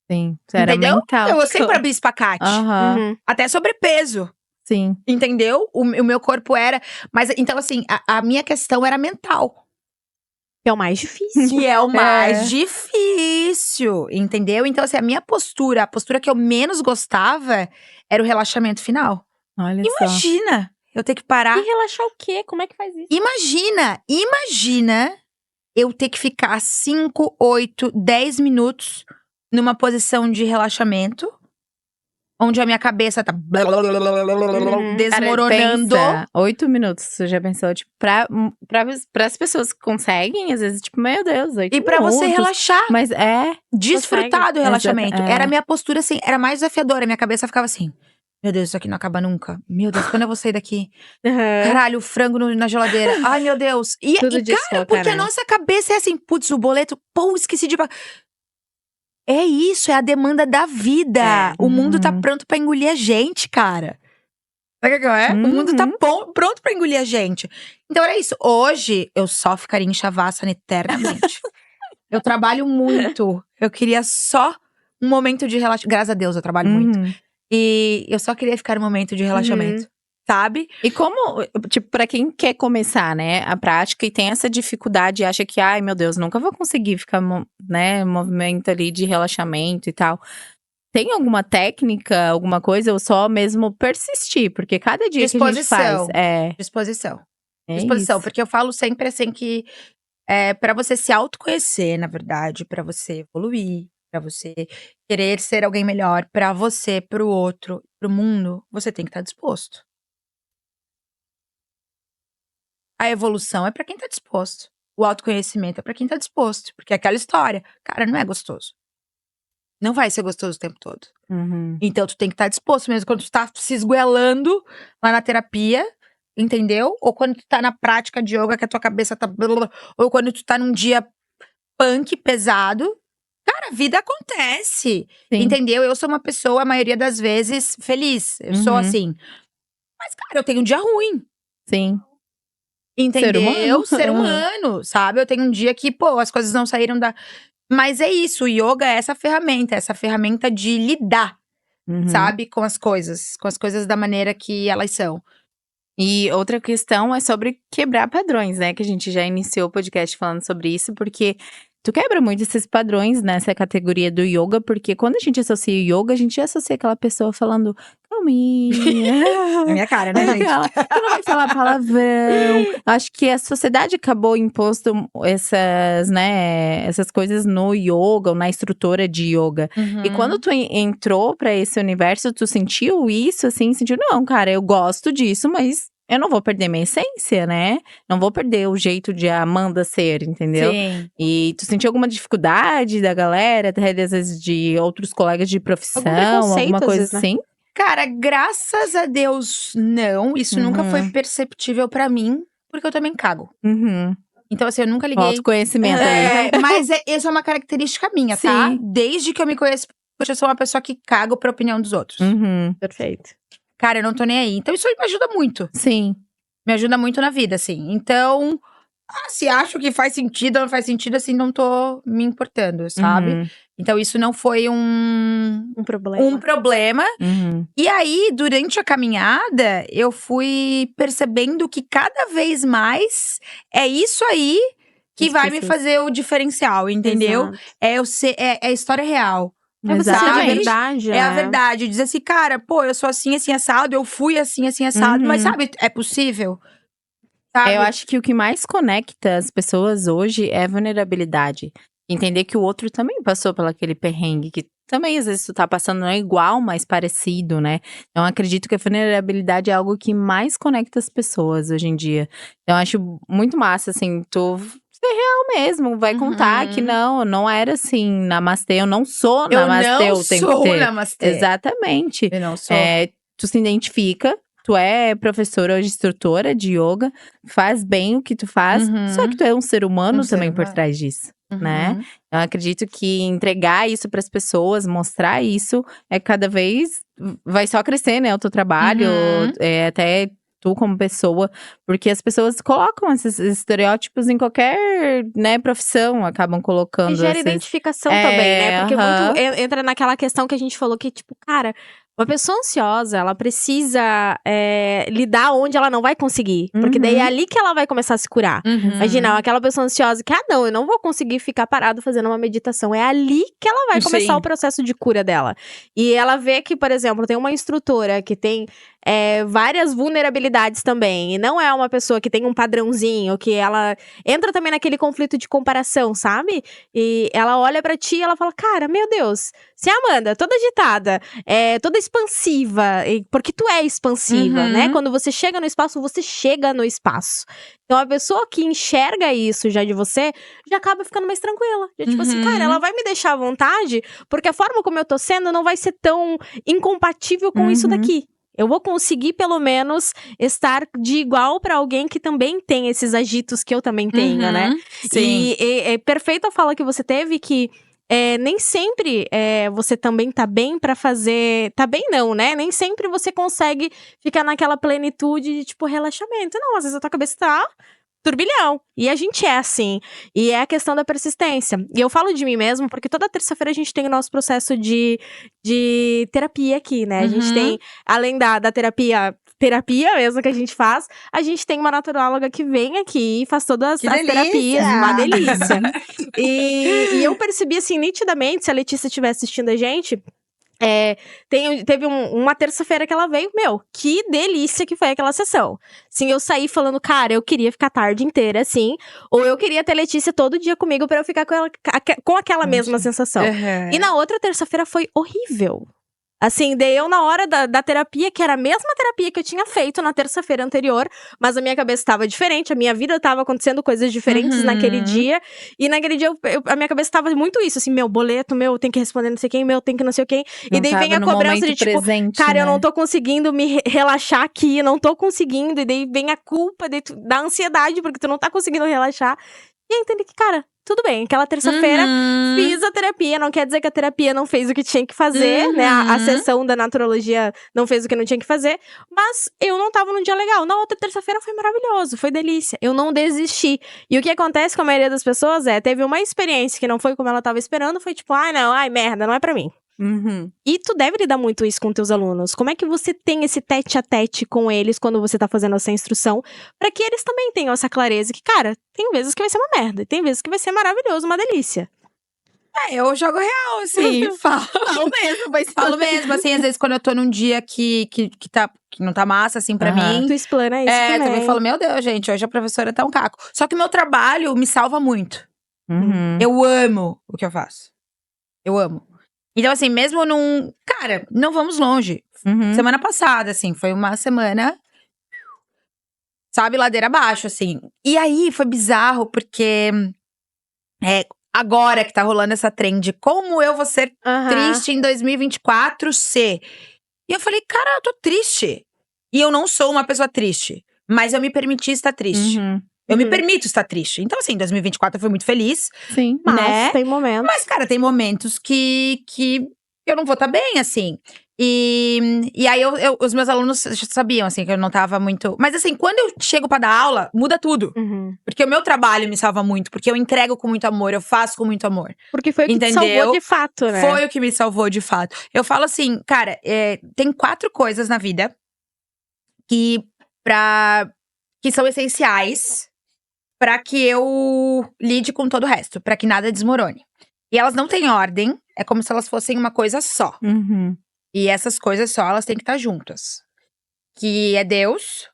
Sim, isso era Entendeu? mental. Eu sempre abri espacate. Aham, Uhum. Até sobrepeso. sim. Entendeu? O meu corpo era. Mas então, assim, a minha questão era mental. Que é o mais difícil. Que é o mais difícil. Entendeu? Então, assim, a postura que eu menos gostava era o relaxamento final. Olha só. Imagina eu ter que parar. E relaxar o quê? Como é que faz isso? Imagina eu ter que ficar 5, 8, 10 minutos numa posição de relaxamento, onde a minha cabeça tá desmoronando. Cara, pensa, 8 minutos, você já pensou? Tipo, pras pessoas que conseguem, às vezes, tipo, meu Deus, 8 E pra minutos. você relaxar, Mas desfrutar do relaxamento. Exato, é. Era a minha postura assim, era mais desafiadora. Minha cabeça ficava assim: meu Deus, isso aqui não acaba nunca. Meu Deus, quando eu vou sair daqui? Caralho, o frango na geladeira. Ai, meu Deus. E Tudo cara, desfoca, porque a né? nossa cabeça é assim, putz, o boleto, pô, esqueci de. É isso, é a demanda da vida. É. O mundo tá Uhum. pronto pra engolir a gente, cara. Sabe o que é? O mundo tá pronto pra engolir a gente. Então era isso. Hoje, eu só ficaria em Shavasana eternamente. Eu trabalho muito. Eu queria só um momento de relaxamento. Graças a Deus, eu trabalho muito. Uhum. E eu só queria ficar no momento de relaxamento. Sabe? E como, tipo, pra quem quer começar, né, a prática e tem essa dificuldade e acha que, ai, meu Deus, nunca vou conseguir ficar, né, movimento ali de relaxamento e tal. Tem alguma técnica, alguma coisa, ou só mesmo persistir? Porque cada dia que a gente faz… Disposição. É Disposição. isso. Porque eu falo sempre assim que pra você se autoconhecer, na verdade, pra você evoluir, pra você querer ser alguém melhor pra você, pro outro, pro mundo, você tem que estar disposto. A evolução é pra quem tá disposto. O autoconhecimento é pra quem tá disposto. Porque é aquela história, cara, não é gostoso. Não vai ser gostoso o tempo todo. Uhum. Então, tu tem que estar disposto mesmo quando tu tá se esgoelando lá na terapia, entendeu? Ou quando tu tá na prática de yoga que a tua cabeça tá… Ou quando tu tá num dia punk, pesado. Cara, a vida acontece, Sim. entendeu? Eu sou uma pessoa, a maioria das vezes, feliz. Eu sou assim. Mas, cara, eu tenho um dia ruim. Sim. Entendeu? Ser humano. Ser humano, sabe? Eu tenho um dia que, pô, as coisas não saíram da… Mas é isso, o yoga é essa ferramenta de lidar, Uhum. sabe? Com as coisas da maneira que elas são. E outra questão é sobre quebrar padrões, né? Que a gente já iniciou o podcast falando sobre isso, porque tu quebra muito esses padrões nessa categoria do yoga, porque quando a gente associa yoga, a gente associa aquela pessoa falando calminha. É minha cara, né, gente? Tu não vai falar palavrão. Acho que a sociedade acabou imposto essas coisas no yoga, ou na estrutura de yoga. E quando tu entrou pra esse universo, tu sentiu isso, assim? Sentiu, não, cara, eu gosto disso, mas eu não vou perder minha essência, né? Não vou perder o jeito de a Amanda ser, entendeu? Sim. E tu sentiu alguma dificuldade da galera, até às vezes de outros colegas de profissão, Algum preconceito, alguma às coisa vezes, né? assim? Cara, graças a Deus, não. Isso nunca foi perceptível pra mim, porque eu também cago. Uhum. Então, assim, eu nunca O liguei. autoconhecimento aí. Mas isso é uma característica minha, tá? Sim. Desde que eu me conheço, eu sou uma pessoa que cago pra opinião dos outros. Uhum. Perfeito. Cara, eu não tô nem aí. Então, isso me ajuda muito. Sim. Me ajuda muito na vida, assim. Então, se acho que faz sentido ou não faz sentido, assim, não tô me importando, sabe? Uhum. Então, isso não foi um problema. problema. Uhum. E aí, durante a caminhada, eu fui percebendo que cada vez mais é isso aí que vai me fazer o diferencial, entendeu? Exato. É a história real. É você ser de Exatamente. verdade. É a verdade. Dizer assim, cara, pô, eu sou assim, assim, assado, eu fui assim, assim, assado. Uhum. Mas sabe, é possível? Sabe? Eu acho que o que mais conecta as pessoas hoje é a vulnerabilidade. Entender que o outro também passou pelo aquele perrengue, que também às vezes tu tá passando, não é igual, mas parecido, né? Então acredito que a vulnerabilidade é algo que mais conecta as pessoas hoje em dia. Então eu acho muito massa, assim, tu ser real mesmo, vai contar que não era assim, namastê, eu não sou eu namastê não o tempo sou inteiro. namastê. Exatamente. Eu não sou. Tu se identifica, tu é professora ou instrutora de yoga, faz bem o que tu faz, só que tu é um ser humano Um ser também por humano. trás disso, né? Uhum. Eu acredito que entregar isso para as pessoas, mostrar isso, é cada vez vai só crescer, né? O teu trabalho, até tu como pessoa, porque as pessoas colocam esses estereótipos em qualquer, né, profissão, acabam colocando. E gera esses... identificação também, né? Porque aham. muito entra naquela questão que a gente falou que, tipo, cara, uma pessoa ansiosa, ela precisa lidar onde ela não vai conseguir. Porque daí é ali que ela vai começar a se curar. Imagina, aquela pessoa ansiosa que, não, eu não vou conseguir ficar parado fazendo uma meditação. É ali que ela vai começar Sim. o processo de cura dela. E ela vê que, por exemplo, tem uma instrutora que tem várias vulnerabilidades também. E não é uma pessoa que tem um padrãozinho, que ela entra também naquele conflito de comparação, sabe? E ela olha pra ti e ela fala, cara, meu Deus, se a Amanda, toda agitada, toda expansiva, porque tu é expansiva, né? Quando você chega no espaço, você chega no espaço. Então, a pessoa que enxerga isso já de você, já acaba ficando mais tranquila. Já, tipo assim, cara, ela vai me deixar à vontade, porque a forma como eu tô sendo não vai ser tão incompatível com isso daqui. Eu vou conseguir, pelo menos, estar de igual pra alguém que também tem esses agitos que eu também tenho, né? Sim. E é perfeita a fala que você teve que nem sempre você também tá bem pra fazer. Tá bem, não, né? Nem sempre você consegue ficar naquela plenitude de, tipo, relaxamento. Não, às vezes a tua cabeça tá turbilhão. E a gente é assim. E é a questão da persistência. E eu falo de mim mesmo, porque toda terça-feira a gente tem o nosso processo de terapia aqui, né? A gente tem, além da terapia mesmo que a gente faz, a gente tem uma naturóloga que vem aqui e faz todas Que as delícia! terapias. Uma delícia. E eu percebi, assim, nitidamente, se a Letícia estiver assistindo a gente... teve uma terça-feira que ela veio, que delícia que foi aquela sessão. Sim, eu saí falando, cara, eu queria ficar a tarde inteira assim, ou eu queria ter Letícia todo dia comigo pra eu ficar com aquela mesma sensação. E na outra terça-feira foi horrível. Assim, dei eu na hora da terapia, que era a mesma terapia que eu tinha feito na terça-feira anterior, mas a minha cabeça estava diferente, a minha vida estava acontecendo coisas diferentes naquele dia, e naquele dia a minha cabeça estava muito isso, assim, boleto, tem que responder não sei quem, tem que não sei quem, Não e daí vem a no cobrança de, tipo, presente, cara, né? eu não tô conseguindo me relaxar aqui, não tô conseguindo, e daí vem a culpa da ansiedade, porque tu não tá conseguindo relaxar, e aí entendi que, cara, tudo bem, aquela terça-feira fiz a terapia, não quer dizer que a terapia não fez o que tinha que fazer, né? A sessão da naturologia não fez o que não tinha que fazer, mas eu não tava num dia legal. Na outra terça-feira foi maravilhoso, foi delícia. Eu não desisti. E o que acontece com a maioria das pessoas teve uma experiência que não foi como ela tava esperando, foi tipo, merda, não é pra mim. E tu deve lidar muito isso com teus alunos. Como é que você tem esse tete a tete com eles quando você tá fazendo essa instrução, pra que eles também tenham essa clareza que, cara, tem vezes que vai ser uma merda, tem vezes que vai ser maravilhoso, uma delícia. Eu jogo real, assim, falo mesmo, mas falo mesmo, assim, às vezes quando eu tô num dia que não tá massa, assim, pra mim. Tu explana isso também. Também falo, meu Deus, gente, hoje a professora tá um caco. Só que o meu trabalho me salva muito. Eu amo o que eu faço. Eu amo. Então, assim, mesmo num... Cara, não vamos longe. Semana passada, assim, foi uma semana... Sabe, ladeira abaixo, assim. E aí, foi bizarro, porque... agora que tá rolando essa trend, como eu vou ser triste em 2024 se... E eu falei, cara, eu tô triste. E eu não sou uma pessoa triste. Mas eu me permiti estar triste. Uhum. Eu me permito estar triste. Então, assim, 2024 eu fui muito feliz. Sim. Mas né? tem momentos. Mas, cara, tem momentos que eu não vou estar bem, assim. E aí, os meus alunos já sabiam, assim, que eu não tava muito… Mas, assim, quando eu chego pra dar aula, muda tudo. Uhum. Porque o meu trabalho me salva muito. Porque eu entrego com muito amor, eu faço com muito amor. Porque foi o que te Entendeu? salvou de fato, né? Foi o que me salvou, de fato. Eu falo assim, cara, tem 4 coisas na vida que são essenciais pra que eu lide com todo o resto. Pra que nada desmorone. E elas não têm ordem. É como se elas fossem uma coisa só. Uhum. E essas coisas só, elas têm que estar juntas. Que é Deus,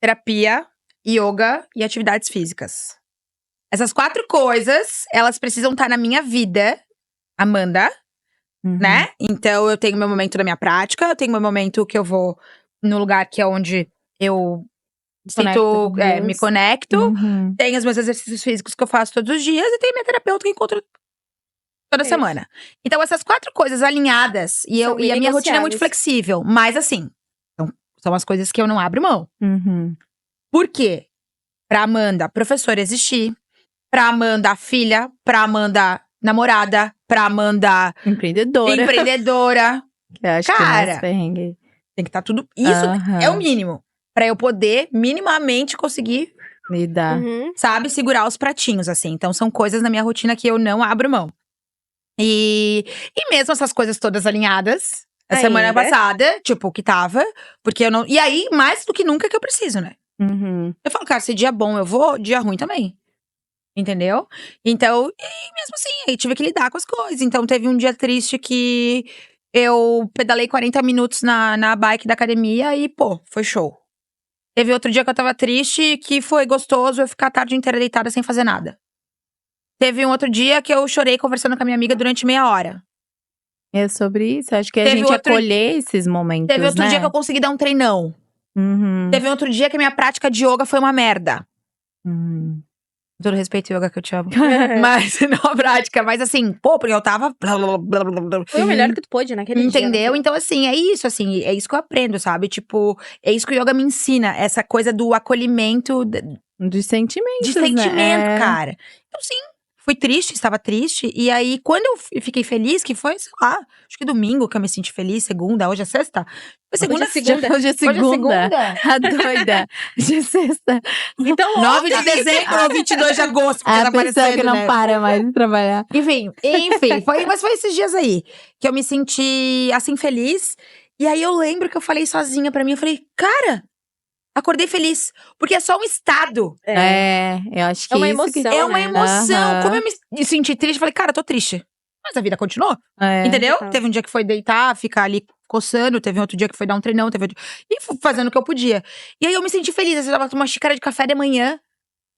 terapia, yoga e atividades físicas. Essas 4 coisas, elas precisam estar na minha vida, Amanda, Uhum. né? Então, eu tenho meu momento da minha prática, eu tenho meu momento que eu vou no lugar que é onde eu Conecta sinto, com Deus. me conecto. Uhum. Tem os meus exercícios físicos que eu faço todos os dias e tem minha terapeuta que eu encontro toda Isso. semana. Então, essas 4 coisas alinhadas, e a minha rotina é muito inegociáveis. flexível. Mas assim, são as coisas que eu não abro mão. Uhum. Por quê? Pra Amanda, professora, existir. Pra Amanda, filha. Pra Amanda, namorada. Pra Amanda, Empreendedora. empreendedora. Que eu acho que é Cara, mais perrengue. Tem que estar tudo… Isso Aham. é o mínimo. Pra eu poder, minimamente, conseguir, Lidar. Uhum. sabe, segurar os pratinhos, assim. Então, são coisas na minha rotina que eu não abro mão. E mesmo essas coisas todas alinhadas, a semana Ainda. passada, tipo, que tava, porque eu não… E aí, mais do que nunca que eu preciso, né? Uhum. Eu falo, cara, se dia bom eu vou, dia ruim também. Entendeu? Então, e mesmo assim, aí tive que lidar com as coisas. Então, teve um dia triste que eu pedalei 40 minutos na bike da academia e, pô, foi show. Teve outro dia que eu tava triste, que foi gostoso eu ficar a tarde inteira deitada sem fazer nada. Teve um outro dia que eu chorei conversando com a minha amiga durante meia hora. É sobre isso. Acho que a Teve gente outro- acolher esses momentos, Teve outro né? dia que eu consegui dar um treinão. Uhum. Teve outro dia que a minha prática de yoga foi uma merda. Uhum. Com todo respeito, yoga, que eu te amo. Mas, não a prática, mas assim, pô, porque eu tava… Foi o melhor que tu pôde naquele dia. Entendeu? né? Então, assim, é isso que eu aprendo, sabe? Tipo, é isso que o yoga me ensina, essa coisa do acolhimento De sentimentos, de sentimento, né? cara. Então, sim, fui triste, estava triste, e aí, quando eu fiquei feliz, que foi, sei lá, acho que domingo que eu me senti feliz, segunda, hoje é sexta? Foi segunda, Hoje é segunda. Hoje é segunda. A doida. Hoje é sexta. Então, 9 de dezembro ou 22 de agosto, porque A tá pessoa aparecendo, que não né? para mais de trabalhar. Enfim, mas foi esses dias aí que eu me senti assim feliz. E aí eu lembro que eu falei sozinha pra mim, eu falei, cara, acordei feliz, porque é só um estado, Eu acho que É uma isso que… emoção. é uma né? emoção. Aham. Como eu me senti triste, eu falei, cara, tô triste. Mas a vida continuou, É. entendeu? total. Teve um dia que foi deitar, ficar ali coçando, teve outro dia que foi dar um treinão, e fazendo o que eu podia. E aí eu me senti feliz, eu tava com uma xícara de café de manhã.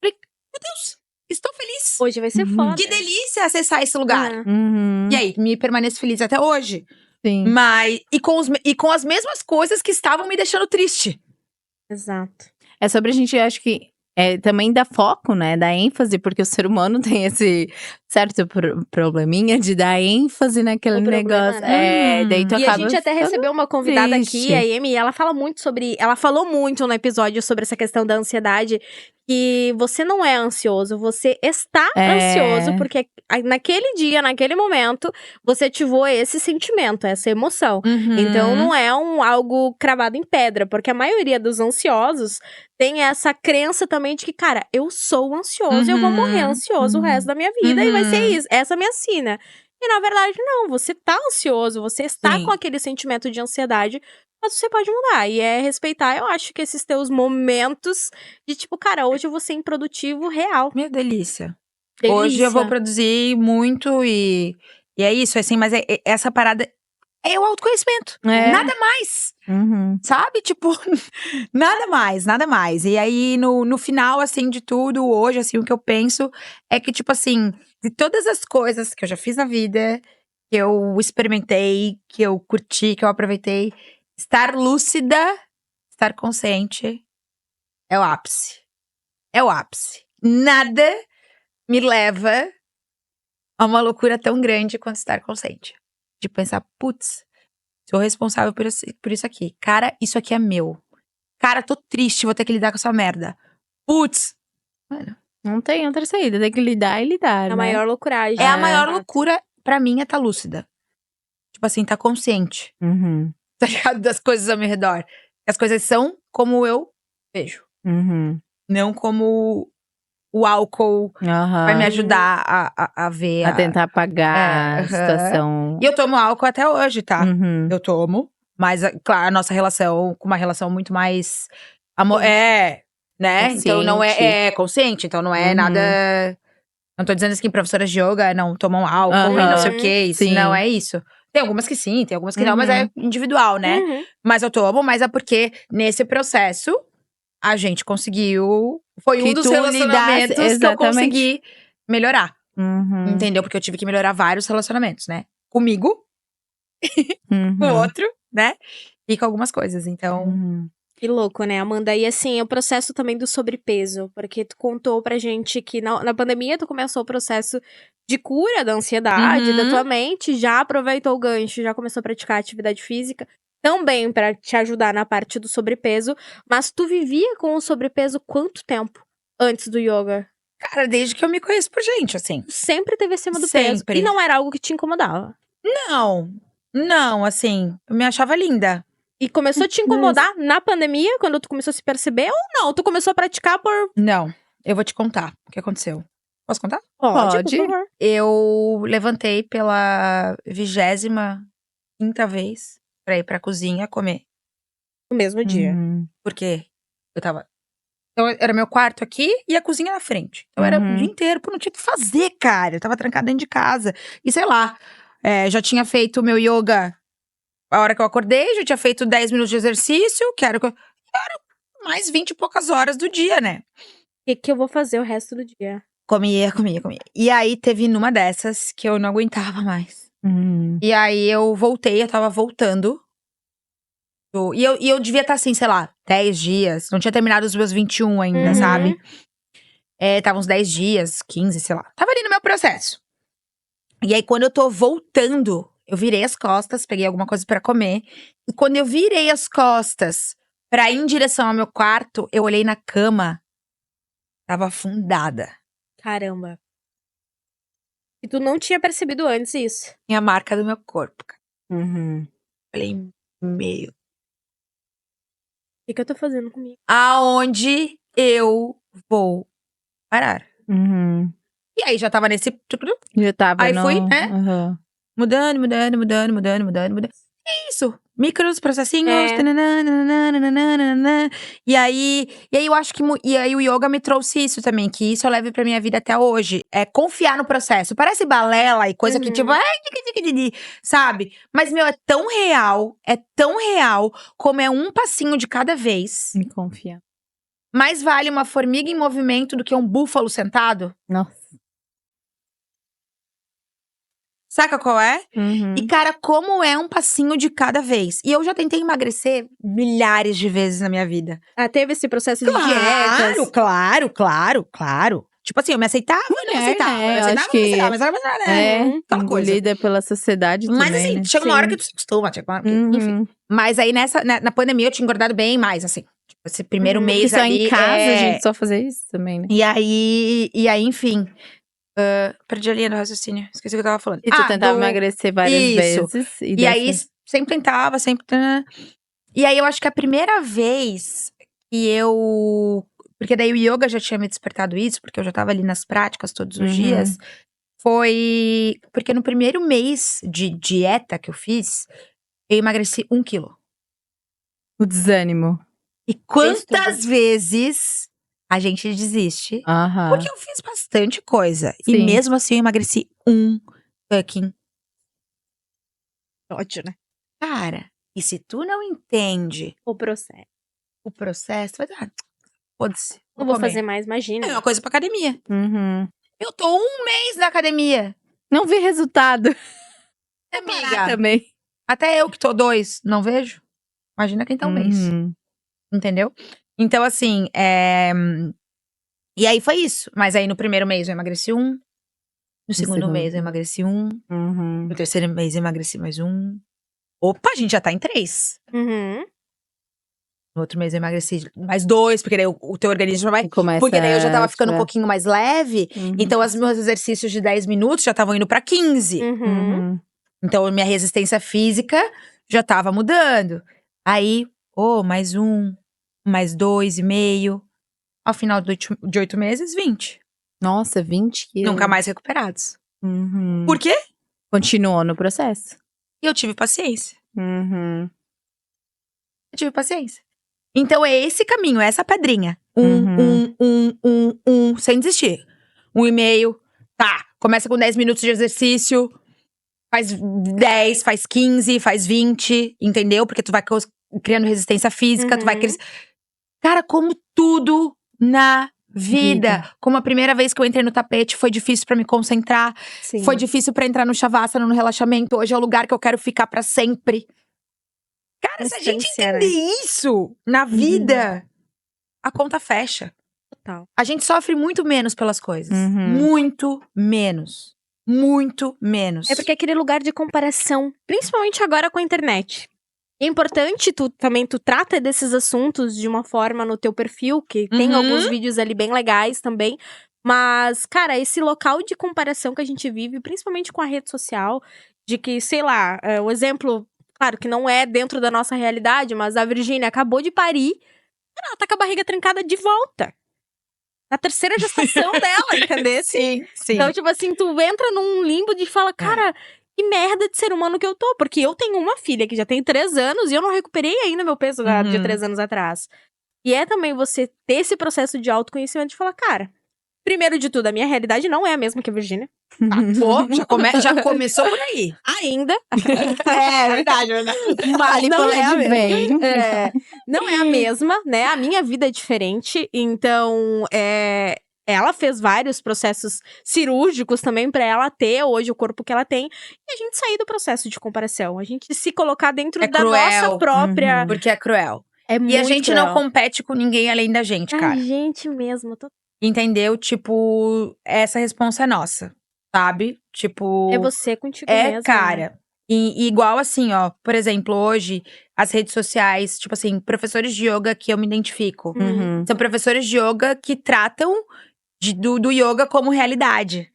Falei, meu Deus, estou feliz. Hoje vai ser Uhum. foda. Que delícia acessar esse lugar. Ah, Uhum. E aí, me permaneço feliz até hoje. Sim. Mas, e com as mesmas coisas que estavam me deixando triste. exato. É sobre a gente, acho que, também dar foco, né? Dar ênfase, porque o ser humano tem esse certo probleminha de dar ênfase naquele O problema, negócio. né? Daí tu E a acaba gente até ficando recebeu uma convidada triste. aqui, a Amy, e ela fala muito sobre. Ela falou muito no episódio sobre essa questão da ansiedade. Que você não é ansioso, você está ansioso, porque naquele dia, naquele momento, você ativou esse sentimento, essa emoção. Então não é algo cravado em pedra, porque a maioria dos ansiosos tem essa crença também de que, cara, eu sou ansioso e eu vou morrer ansioso o resto da minha vida e vai ser isso, essa é a minha sina. E na verdade, não, você tá ansioso, você está Sim. com aquele sentimento de ansiedade, mas você pode mudar. E é respeitar, eu acho que esses teus momentos de tipo, cara, hoje eu vou ser improdutivo real. Minha delícia. Delícia. Hoje eu vou produzir muito e é isso, assim, mas essa parada é o autoconhecimento. É. Nada mais, Uhum. sabe? Tipo, nada mais, nada mais. E aí, no final, assim, de tudo, hoje, assim, o que eu penso é que, tipo assim, de todas as coisas que eu já fiz na vida, que eu experimentei, que eu curti, que eu aproveitei, estar lúcida, estar consciente é o ápice. É o ápice. Nada me leva a uma loucura tão grande quanto estar consciente. De pensar, putz, Sou responsável por isso aqui. Cara, isso aqui é meu. Cara, tô triste, vou ter que lidar com essa merda. Putz. Mano, Não tem outra saída, tem que lidar e lidar, A né? maior loucuragem. é a maior Exato. loucura pra mim é tá lúcida. Tipo assim, tá consciente, Uhum, tá ligado? Das coisas ao meu redor. As coisas são como eu vejo. uhum, Não como o álcool vai me aham. ajudar a ver. A tentar apagar É, a aham. situação. E eu tomo álcool até hoje, tá? Uhum. Eu tomo. Mas, claro, a nossa relação com uma relação muito mais. Sim. Né? Então não Consciente. é consciente, então não é Uhum. nada. Não tô dizendo assim que professoras de yoga não tomam álcool e não sei o Aham. que. Isso Sim. não é isso. Tem algumas que sim, tem algumas que não, mas é individual, né? Uhum. Mas eu tomo, mas é porque nesse processo a gente conseguiu. Foi Que um dos tu lidasse- lidasse- que eu exatamente. consegui melhorar. Uhum, Entendeu? Porque eu tive que melhorar vários relacionamentos, né? Comigo, com o uhum, outro, né? E com algumas coisas. Então. uhum. Que louco, né, Amanda? E assim, o processo também do sobrepeso, porque tu contou pra gente que na pandemia tu começou o processo de cura da ansiedade, da Uhum. tua mente, já aproveitou o gancho, já começou a praticar atividade física, também pra te ajudar na parte do sobrepeso, mas tu vivia com o sobrepeso quanto tempo antes do yoga? Cara, desde que eu me conheço por gente, assim. Tu sempre teve acima do peso Sempre. e não era algo que te incomodava. Não, assim, eu me achava linda. E começou a te incomodar na pandemia, quando tu começou a se perceber, ou não? Tu começou a praticar por... Não, eu vou te contar o que aconteceu. Posso contar? Pode. por favor. Eu levantei pela 25ª vez pra ir pra cozinha comer. No mesmo dia. Uhum, Porque eu tava. Então, era meu quarto aqui e a cozinha na frente. Então, era o Uhum. dia inteiro, pô, não tinha o que fazer, cara. Eu tava trancada dentro de casa. E sei lá, já tinha feito o meu yoga a hora que eu acordei, já tinha feito 10 minutos de exercício, que era mais 20 e poucas horas do dia, né? O que eu vou fazer o resto do dia? Comia. E aí, teve numa dessas que eu não aguentava mais. uhum. E aí, eu tava voltando. E eu devia estar assim, sei lá, 10 dias. Não tinha terminado os meus 21 ainda, Uhum. sabe? Tava uns 10 dias, 15, sei lá. Tava ali no meu processo. E aí, quando eu tô voltando, eu virei as costas, peguei alguma coisa pra comer. E quando eu virei as costas pra ir em direção ao meu quarto, eu olhei na cama. Tava afundada. Caramba. E tu não tinha percebido antes isso? Tinha a marca do meu corpo, cara. Uhum. Falei, meu. O que eu tô fazendo comigo? Aonde eu vou parar? Uhum. E aí, já tava nesse. Já tava Aí no... fui, né? Uhum. Mudando. Isso. Micros, processinhos. É. Tananana. E aí eu acho que. E aí o yoga me trouxe isso também, que isso eu levo pra minha vida até hoje. É confiar no processo. Parece balela e coisa que Uhum. tipo. Sabe? Mas, meu, é tão real, como é um passinho de cada vez. Me confia. Mais vale uma formiga em movimento do que um búfalo sentado. Nossa. Saca qual é? Uhum. E, cara, como é um passinho de cada vez. E eu já tentei emagrecer milhares de vezes na minha vida. Ah, teve esse processo de dietas? Claro. Tipo assim, eu me aceitava, não me aceitava. né? Eu Eu aceitava, acho que não me aceitava, É, aquela coisa. engolida pela sociedade Mas também, assim, né? chega uma Sim. hora que tu se acostuma. Enfim. Uhum. Mas aí na pandemia eu tinha engordado bem mais, assim. Tipo, esse primeiro Uhum. mês Porque só ali. em casa a gente só fazer isso também, né? E aí, enfim. Perdi a linha do raciocínio. Esqueci o que eu tava falando. E tu tentava emagrecer várias Isso. vezes. E aí, sempre tentava, sempre. E aí, eu acho que a primeira vez que eu. Porque daí o yoga já tinha me despertado isso, porque eu já tava ali nas práticas todos os Uhum. dias. Foi. Porque no primeiro mês de dieta que eu fiz, eu emagreci 1 quilo. O desânimo. E quantas vezes a gente desiste? Aham. Porque eu fiz bastante coisa. E Sim. mesmo assim, eu emagreci 1 fucking. Ódio, né? Cara, e se tu não entende O processo. o processo, vai dar. Foda-se. Não vou comer. fazer mais, imagina. É uma coisa pra academia. Uhum. Eu tô 1 mês na academia. Não vi resultado. Amiga, Também. até eu que tô 2, não vejo. Imagina quem tá 1 mês. Uhum. Entendeu? Então, assim, E aí foi isso. Mas aí no primeiro mês eu emagreci 1. No segundo mês eu emagreci 1. Uhum. No terceiro mês eu emagreci mais 1. Opa, a gente já tá em 3. Uhum. No outro mês eu emagreci mais 2, porque daí o teu organismo já vai… Começa Porque daí eu já tava a ficando um ativar. pouquinho mais leve. Uhum. Então, os meus exercícios de 10 minutos já estavam indo pra 15. Uhum. Uhum. Então, a minha resistência física já tava mudando. Aí, mais 1, mais 2,5. Ao final de 8 meses, 20. Nossa, 20 quilos. Nunca mais recuperados. Uhum. Por quê? Continuou no processo. E eu tive paciência. Uhum. Eu tive paciência. Então, é esse caminho, é essa pedrinha. Uhum. Sem desistir. 1,5. Tá, começa com 10 minutos de exercício. Faz 10, faz 15, faz 20, entendeu? Porque tu vai criando resistência física, tu vai… Uhum. Cara, como tudo na vida. Como a primeira vez que eu entrei no tapete foi difícil pra me concentrar. Sim. Foi difícil pra entrar no Shavasana, no relaxamento. Hoje é o lugar que eu quero ficar pra sempre. Cara, se a gente Constância, né? entender isso na vida, a conta fecha. Total. A gente sofre muito menos pelas coisas. Uhum. Muito menos. Muito menos. É porque é aquele lugar de comparação, principalmente agora com a internet. É importante tu trata desses assuntos de uma forma no teu perfil, que tem Uhum. alguns vídeos ali bem legais também. Mas, cara, esse local de comparação que a gente vive, principalmente com a rede social, de que, sei lá, o exemplo, claro que não é dentro da nossa realidade, mas a Virgínia acabou de parir, ela tá com a barriga trancada de volta. Na 3ª gestação dela, entendeu? Sim. Então, tipo assim, tu entra num limbo de fala, cara, que merda de ser humano que eu tô. Porque eu tenho uma filha que já tem 3 anos e eu não recuperei ainda meu peso de 3 anos atrás. E é também você ter esse processo de autoconhecimento de falar, cara, primeiro de tudo, a minha realidade não é a mesma que a Virgínia. Pô, já começou por aí. Ainda. É verdade. Mas não é a mesma. Vem. Não é a mesma, né? A minha vida é diferente. Então, ela fez vários processos cirúrgicos também pra ela ter hoje o corpo que ela tem. E a gente sair do processo de comparação. A gente se colocar dentro É da cruel. nossa própria… Porque é cruel. É muito E a gente cruel. não compete com ninguém além da gente, A cara. gente mesmo. Entendeu? Tipo, essa responsa é nossa. Sabe? Tipo… É você contigo mesmo. né? cara. E igual assim, ó. Por exemplo, hoje, as redes sociais, tipo assim, professores de yoga que eu me identifico. Uhum. São professores de yoga que tratam do yoga como realidade.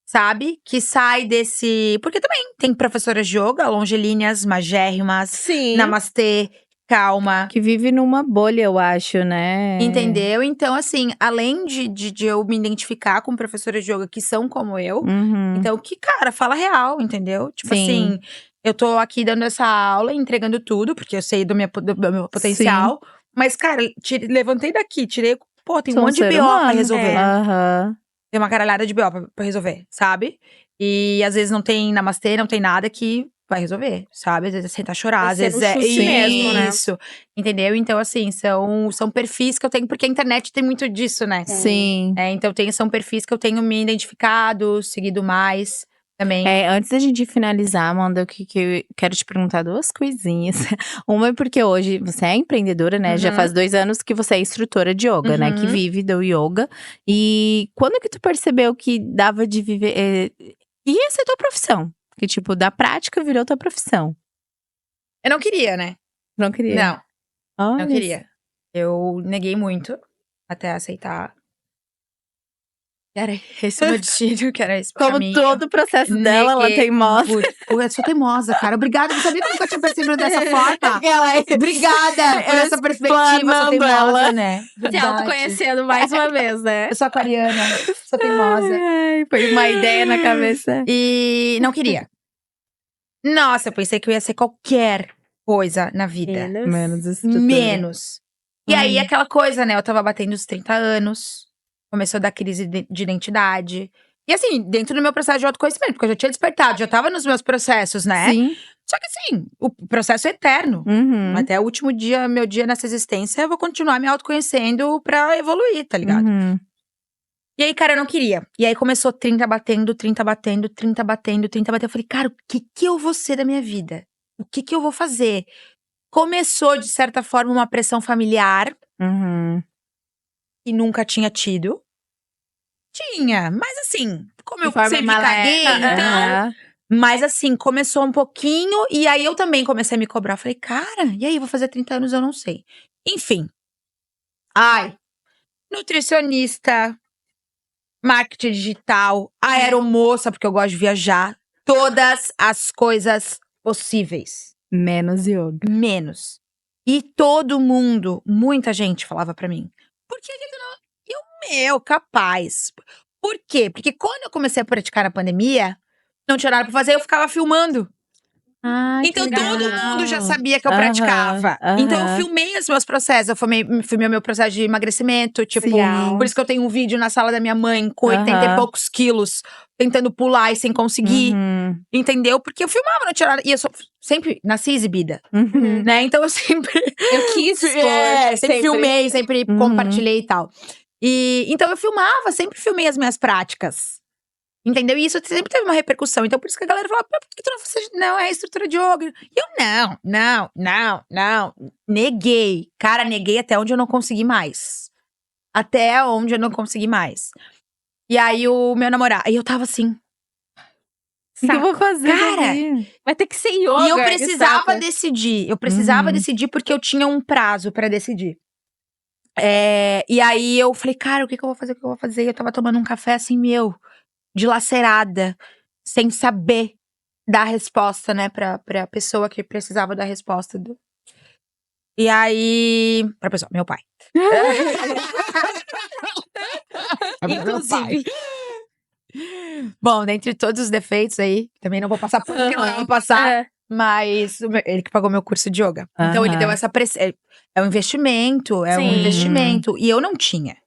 Sabe? Que sai desse… Porque também tem professoras de yoga, longilíneas, magérrimas, Sim. namastê, calma. Que vive numa bolha, eu acho, né? Entendeu? Então, assim, além de eu me identificar com professoras de yoga que são como eu, Uhum. então, que, cara, fala real, entendeu? Tipo Sim. assim, eu tô aqui dando essa aula, entregando tudo, porque eu sei do meu potencial. Mas, cara, levantei daqui, tirei… Pô, tem um Sou monte de ser BO pra humano. resolver. Aham. Tem uma caralhada de BO pra resolver, sabe? E às vezes não tem namastê, não tem nada que vai resolver, sabe? Às vezes é sentar chorar, Vai às ser vezes no é chute mesmo, né? isso, entendeu? Então, assim, são perfis que eu tenho, porque a internet tem muito disso, né? Sim. Então, são perfis que eu tenho me identificado, seguido mais também. Antes da gente finalizar, Amanda, que eu quero te perguntar 2 coisinhas. Uma é porque hoje você é empreendedora, né? Já Uhum. faz 2 anos que você é instrutora de yoga, né? Que Uhum. vive do yoga. E quando que tu percebeu que dava de viver… ia ser tua profissão? Que tipo, da prática virou tua profissão. Eu não queria, né? Não queria? Não Olha, queria. Eu neguei muito até aceitar. Era esse o meu destino, que era esse o Como caminho. todo o processo dela, ela Neguei teimosa. Eu sou teimosa, cara. Obrigada. Eu não sabia que eu nunca tinha percebido dessa forma. Ela é… Obrigada por essa perspectiva. Eu sou explanando teimosa, ela. né? Se Verdade. autoconhecendo mais uma vez, né? Eu sou aquariana, sou teimosa. Ai, foi uma ideia na cabeça. E não queria. Nossa, eu pensei que eu ia ser qualquer coisa na vida. Menos estrutura. Menos. E aí, aquela coisa, né? Eu tava batendo os 30 anos. Começou a dar crise de identidade. E assim, dentro do meu processo de autoconhecimento, porque eu já tinha despertado, já tava nos meus processos, né? Sim. Só que assim, o processo é eterno. Uhum. Até o último dia, meu dia nessa existência, eu vou continuar me autoconhecendo pra evoluir, tá ligado? Uhum. E aí, cara, eu não queria. E aí começou 30 batendo, 30 batendo, 30 batendo, 30 batendo. Eu falei, cara, o que eu vou ser da minha vida? O que eu vou fazer? Começou, de certa forma, uma pressão familiar, Uhum. que nunca tinha tido. Tinha, mas assim, como eu De forma sempre maléfica. caguei, então… Aham. Mas assim, começou um pouquinho, e aí eu também comecei a me cobrar. Falei, cara, e aí, vou fazer 30 anos, eu não sei. Enfim. Ai, nutricionista, marketing digital, aeromoça, porque eu gosto de viajar. Todas as coisas possíveis. Menos yoga. Menos. E todo mundo, muita gente falava pra mim, por que que tu não... capaz. Por quê? Porque quando eu comecei a praticar na pandemia, não tinha nada pra fazer, eu ficava filmando. Ai, Então que todo legal. mundo já sabia que eu Aham, praticava. Então eu aham. filmei os meus processos. Eu filmei o meu processo de emagrecimento. Tipo, Legal. por isso que eu tenho um vídeo na sala da minha mãe com 80 e Aham. poucos quilos, tentando pular e sem conseguir. Uhum, Entendeu? Porque eu filmava, não tinha nada. E eu sempre nasci exibida, uhum. né? Então eu sempre. Eu quis expor, sempre filmei, sempre Uhum. compartilhei e tal. E então eu filmava, sempre filmei as minhas práticas. Entendeu? E isso sempre teve uma repercussão. Então, por isso que a galera falava, por que tu não faz? Não, é estrutura de yoga. E eu, não. Neguei. Cara, neguei até onde eu não consegui mais. Até onde eu não consegui mais. E aí, o meu namorado... Aí eu tava assim... O que eu vou fazer? Cara, dali? Vai ter que ser yoga. e eu que precisava saco. decidir. Eu precisava Uhum. decidir porque eu tinha um prazo pra decidir. E aí, eu falei, cara, o que eu vou fazer? O que eu vou fazer? E eu tava tomando um café assim, dilacerada, sem saber dar a resposta, né, pra pessoa que precisava da resposta. E aí... Pra pessoa, meu pai. Inclusive. Bom, dentre todos os defeitos aí, também não vou passar por que eu não vou passar, É. mas ele que pagou meu curso de yoga. Então ele deu essa pressão. É um investimento, é um Sim. investimento. E eu não tinha.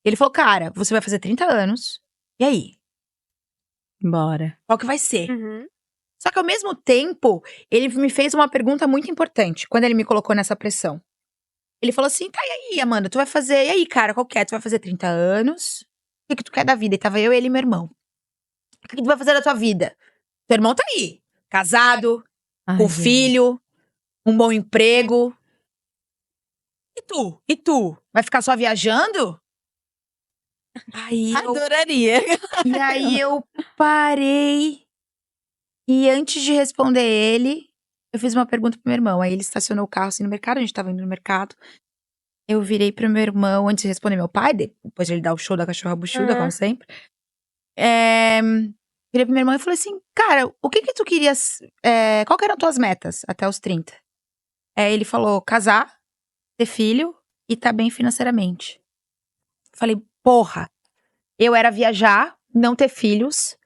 Ele falou, cara, você vai fazer 30 anos, e aí? Bora. Qual que vai ser? Uhum. Só que ao mesmo tempo, ele me fez uma pergunta muito importante quando ele me colocou nessa pressão. Ele falou assim, tá, e aí, Amanda, tu vai fazer... E aí, cara, qual que é? Tu vai fazer 30 anos? O que tu quer da vida? E tava eu, ele e meu irmão. O que tu vai fazer da tua vida? Teu irmão tá aí, casado, Ai, com gente. filho, um bom emprego. E tu? E tu? Vai ficar só viajando? Aí Adoraria. E aí eu parei. E antes de responder ele, eu fiz uma pergunta pro meu irmão. Aí ele estacionou o carro assim no mercado, a gente tava indo no mercado. Eu virei pro meu irmão antes de responder meu pai, depois de ele dar o show da cachorra buchuda, como sempre. Virei pro meu irmão e falei assim, cara, o que tu querias, qual que eram tuas metas até os 30? Ele falou, casar, ter filho e tá bem financeiramente. Falei, porra, eu era viajar, não ter filhos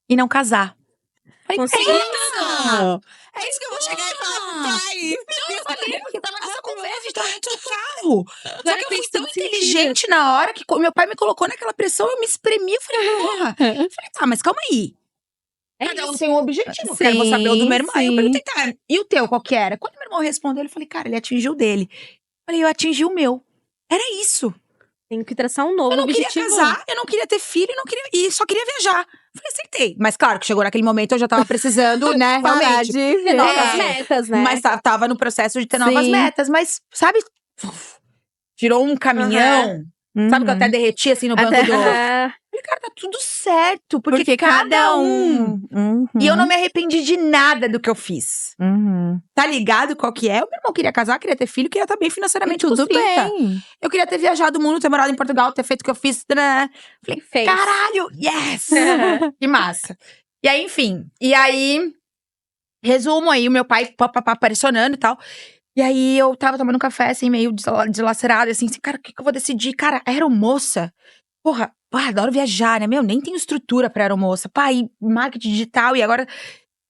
e não casar. Falei, Conseguiu. é isso que eu vou chegar e falar pro pai. Não, eu falei, porque tava nessa conversa, a gente tava dentro do carro. Só que eu fui tão inteligente na hora que meu pai me colocou naquela pressão, eu me espremi, eu falei, porra. Eu falei, tá, mas calma aí. Cada um tem um objetivo, Sim, eu vou saber o do meu irmão. Aí eu sim. perguntei, tá, e o teu, qual que era? Quando meu irmão respondeu, eu falei, cara, ele atingiu o dele. Eu falei, eu atingi o meu. Era isso. Tem que traçar um novo Eu não objetivo. queria casar, eu não queria ter filho, e só queria viajar. Falei, aceitei. Mas claro que chegou naquele momento, eu já tava precisando, né, Parar realmente. de Ter novas É, metas, né? Mas tava no processo de ter novas Sim. metas. Mas, sabe, tirou um caminhão. Sabe que eu até derreti assim no banco Até- do... Ah, Falei, cara, tá tudo certo. Porque, Porque cada um. Uhum. E eu não me arrependi de nada do que eu fiz. Uhum. Tá ligado qual que é? O meu irmão queria casar, queria ter filho, queria estar bem financeiramente com os Tudo 30. bem. Eu queria ter viajado o mundo, ter morado em Portugal, ter feito o que eu fiz. Né? Falei, fez. caralho, yes! Que massa. E aí, enfim. E aí, resumo aí, o meu pai pressionando e tal. E aí, eu tava tomando um café, assim, meio deslacerado, assim, cara, o que eu vou decidir? Cara, aeromoça. Porra, adoro viajar, né? Meu, nem tenho estrutura pra aeromoça. Pá, e marketing digital, e agora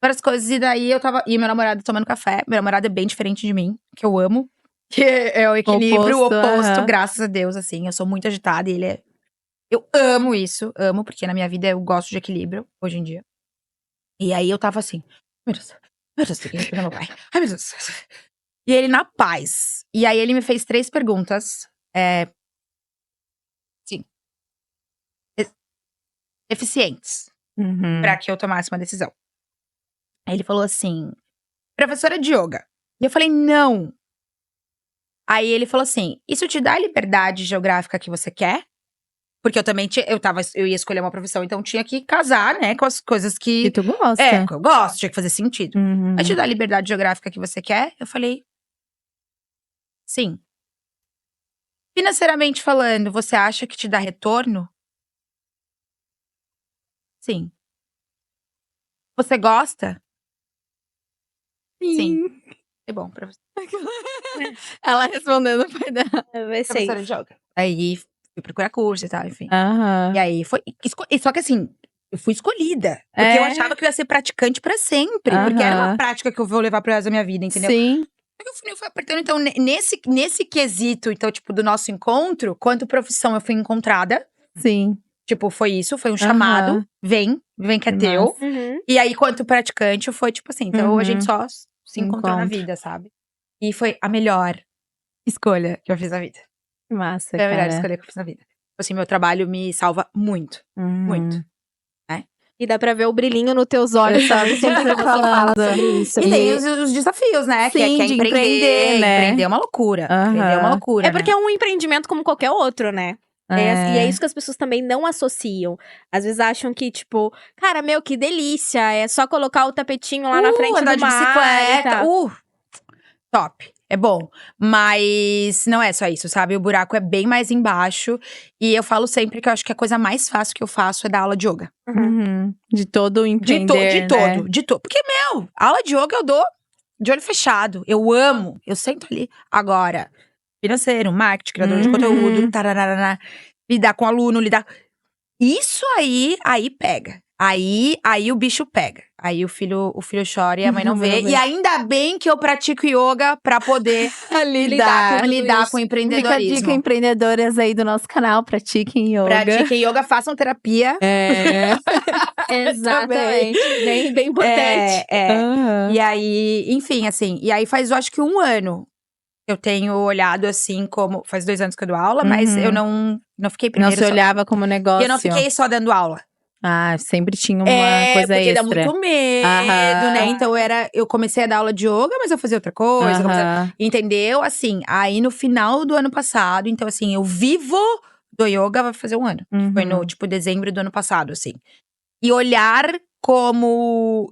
várias coisas. E daí, eu tava... E meu namorado tomando café. Meu namorado é bem diferente de mim, que eu amo. Que é o equilíbrio, o oposto, aham. graças a Deus, assim. Eu sou muito agitada e ele é... Eu amo isso, amo, porque na minha vida eu gosto de equilíbrio, hoje em dia. E aí eu tava assim, meu Deus, tem que responder meu pai. Ai, meu Deus. E ele na paz. E aí ele me fez 3 perguntas, sim, eficientes, Uhum. pra que eu tomasse uma decisão. Aí ele falou assim, professora de yoga. E eu falei, não. Aí ele falou assim, isso te dá a liberdade geográfica que você quer? Porque eu também eu ia escolher uma profissão, então tinha que casar, né, com as coisas Que que… tu gosta. que eu gosto, tinha que fazer sentido. Uhum. Vai te dar a liberdade geográfica que você quer? Eu falei, sim. Financeiramente falando, você acha que te dá retorno? Sim. Você gosta? Sim. É bom pra você. Ela respondendo foi dela. Vai ser Professora de yoga. Aí fui procurar curso e tal, enfim. Aham. E aí foi… Só que assim, eu fui escolhida. Porque eu achava que eu ia ser praticante pra sempre. Porque era uma Aham. prática que eu vou levar pro resto da minha vida, entendeu? Sim. Eu fui apertando, então, nesse quesito, então, tipo, do nosso encontro, quanto profissão eu fui encontrada. Sim. Tipo, foi isso, foi um chamado. Aham. Vem que é Nossa. teu. Uhum. E aí, quanto praticante, foi tipo assim. Então, a gente Uhum. só se encontrou na Encontro. vida, sabe? E foi a melhor escolha que eu fiz na vida. Massa, Foi a melhor cara. escolha que eu fiz na vida. Assim, meu trabalho me salva muito, muito. Uhum. E dá pra ver o brilhinho nos teus olhos Eu tava também, sempre que sempre você fala falando. sobre isso. E tem os desafios, né? Sim, que é de empreender, empreender, né? Empreender é uma loucura. Aham. Empreender é uma loucura, É porque né? é um empreendimento como qualquer outro, né? E é isso que as pessoas também não associam. Às vezes acham que, tipo, cara, meu, que delícia. É só colocar o tapetinho lá na frente Andar do de mar e bicicleta. tal. Top. É bom. Mas não é só isso, sabe? O buraco é bem mais embaixo. E eu falo sempre que eu acho que a coisa mais fácil que eu faço é dar aula de yoga. Uhum. De todo o empreender, De todo. Porque, aula de yoga eu dou de olho fechado. Eu amo. Eu sento ali. Agora, financeiro, marketing, criador de Uhum. conteúdo, tararara, lidar com aluno, Isso aí pega. Aí o bicho pega. Aí o filho chora e a mãe não vê. E ainda bem que eu pratico yoga pra poder lidar com o Fica a empreendedorismo. dica, empreendedoras aí do nosso canal, pratiquem yoga. Pratiquem yoga, façam terapia. É. Exatamente. Bem importante. Aham. E aí, enfim, assim. E aí faz, eu acho que 1 ano. Eu tenho olhado assim como… Faz 2 anos que eu dou aula, mas Uhum. eu não fiquei Não primeiro se só. olhava como negócio. E eu não fiquei só dando aula. Ah, sempre tinha uma coisa porque extra. dá muito medo, Aham. né? Então eu comecei a dar aula de yoga, mas eu fazia outra coisa. Aham. Entendeu? Assim, aí no final do ano passado, então assim, eu vivo do yoga vai fazer 1 ano. Uhum. Foi no, tipo, dezembro do ano passado, assim. E olhar como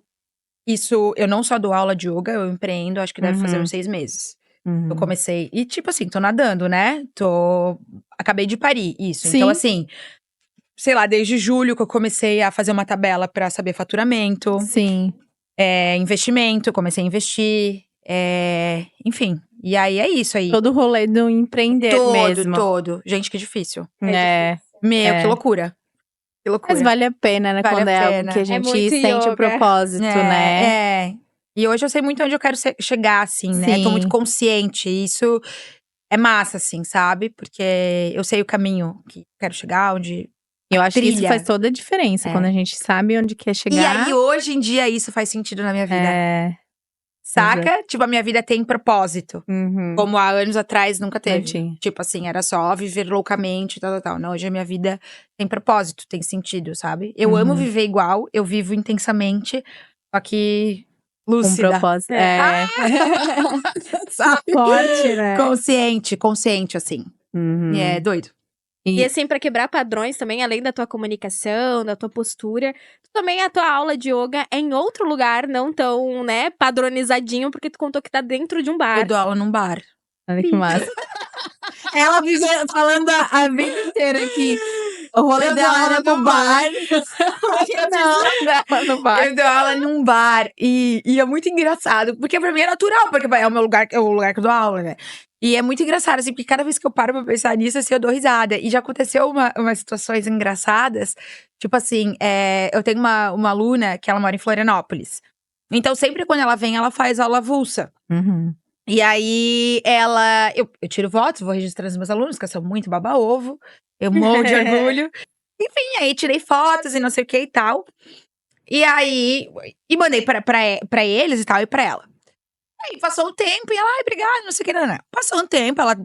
isso… Eu não só dou aula de yoga, eu empreendo, acho que deve fazer Uhum. uns 6 meses. Uhum. Eu comecei… E tipo assim, tô nadando, né? Acabei de parir, isso. Sim. Então assim… Sei lá, desde julho que eu comecei a fazer uma tabela pra saber faturamento, Sim. investimento, comecei a investir, enfim. E aí é isso aí. Todo o rolê do empreender mesmo. Todo. Gente, que difícil. É. Que loucura. Que loucura. Mas vale a pena, né? Vale Quando a é pena. algo que a É gente muito sente yoga. o propósito, né? E hoje eu sei muito onde eu quero chegar, assim, né? Sim. Tô muito consciente. Isso é massa, assim, sabe? Porque eu sei o caminho que quero chegar, onde… Eu acho que isso trilha. faz toda a diferença. É. Quando a gente sabe onde quer chegar. E aí, hoje em dia, isso faz sentido na minha vida. Saca? Tipo, a minha vida tem propósito. Uhum. Como há anos atrás nunca Não teve. tinha. Tipo assim, era só viver loucamente, tal. Não, hoje a minha vida tem propósito, tem sentido, sabe? Eu amo viver igual, eu vivo intensamente, só que Com lúcida. propósito. Sabe? Forte, né? Consciente, assim. Uhum. E é doido. E assim, pra quebrar padrões também, além da tua comunicação, da tua postura, também a tua aula de yoga é em outro lugar, não tão, né, padronizadinho, porque tu contou que tá dentro de um bar. Eu dou aula num bar. Olha que massa. Ela vive falando a vida inteira aqui. O rolê dela era no bar. Não, no bar. Eu dou aula num bar e é muito engraçado, porque pra mim é natural, porque é o meu lugar, é o lugar que eu dou aula, né? E é muito engraçado, assim, porque cada vez que eu paro pra pensar nisso, assim, eu dou risada. E já aconteceu umas situações engraçadas, tipo assim, eu tenho uma aluna que ela mora em Florianópolis. Então, sempre quando ela vem, ela faz aula avulsa. Uhum. E aí, eu tiro fotos, vou registrando os meus alunos, que eu sou muito baba-ovo. Eu morro de orgulho. Enfim, aí tirei fotos e não sei o que e tal. E aí, mandei pra eles e tal, e pra ela. Aí passou um tempo e ela, obrigada, não sei o que, não. Passou um tempo, ela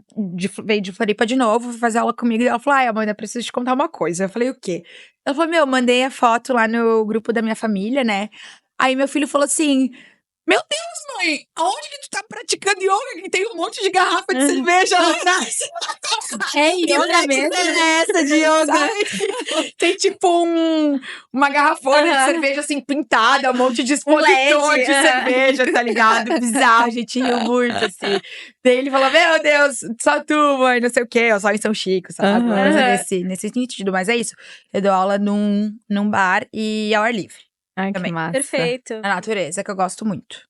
veio de Floripa de novo, foi fazer aula comigo. E ela falou, Amanda, preciso te contar uma coisa. Eu falei, o quê? Ela falou, mandei a foto lá no grupo da minha família, né? Aí meu filho falou assim, meu Deus, mãe, aonde que tu tá praticando yoga? Que tem um monte de garrafa de cerveja lá atrás. É yoga mesmo? É essa de yoga. Sabe? Tem tipo uma garrafona de cerveja assim pintada, um monte de expositor LED, de cerveja, tá ligado? Bizarro, a gente riu muito, assim. Daí ele falou, meu Deus, só tu, mãe, não sei o quê, só em São Chico, sabe? Uma coisa nesse sentido, mas é isso. Eu dou aula num bar e ao ar livre. Ai, que Também. massa. Perfeito. Na natureza, que eu gosto muito.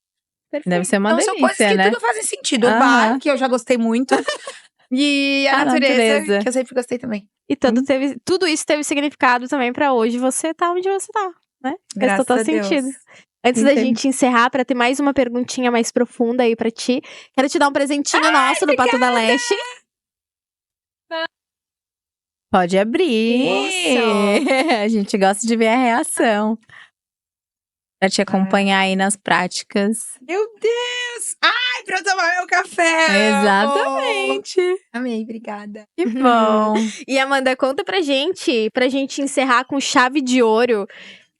Deve ser uma Então são coisas delícia, que né? tudo fazem sentido. O Aham. bar, que eu já gostei muito. E a A natureza, natureza. que eu sempre gostei também. E tudo isso teve significado também pra hoje você tá onde você tá, né? Faz Graças total a Deus. sentido. Antes da Entendi. gente encerrar, pra ter mais uma perguntinha mais profunda aí pra ti, quero te dar um presentinho nosso do Pato da Leste. Pode abrir. A gente gosta de ver a reação. Pra te acompanhar aí nas práticas. Meu Deus! Ai, pra eu tomar meu café! Exatamente. Amei, obrigada. Que bom. E Amanda, conta pra gente encerrar com chave de ouro.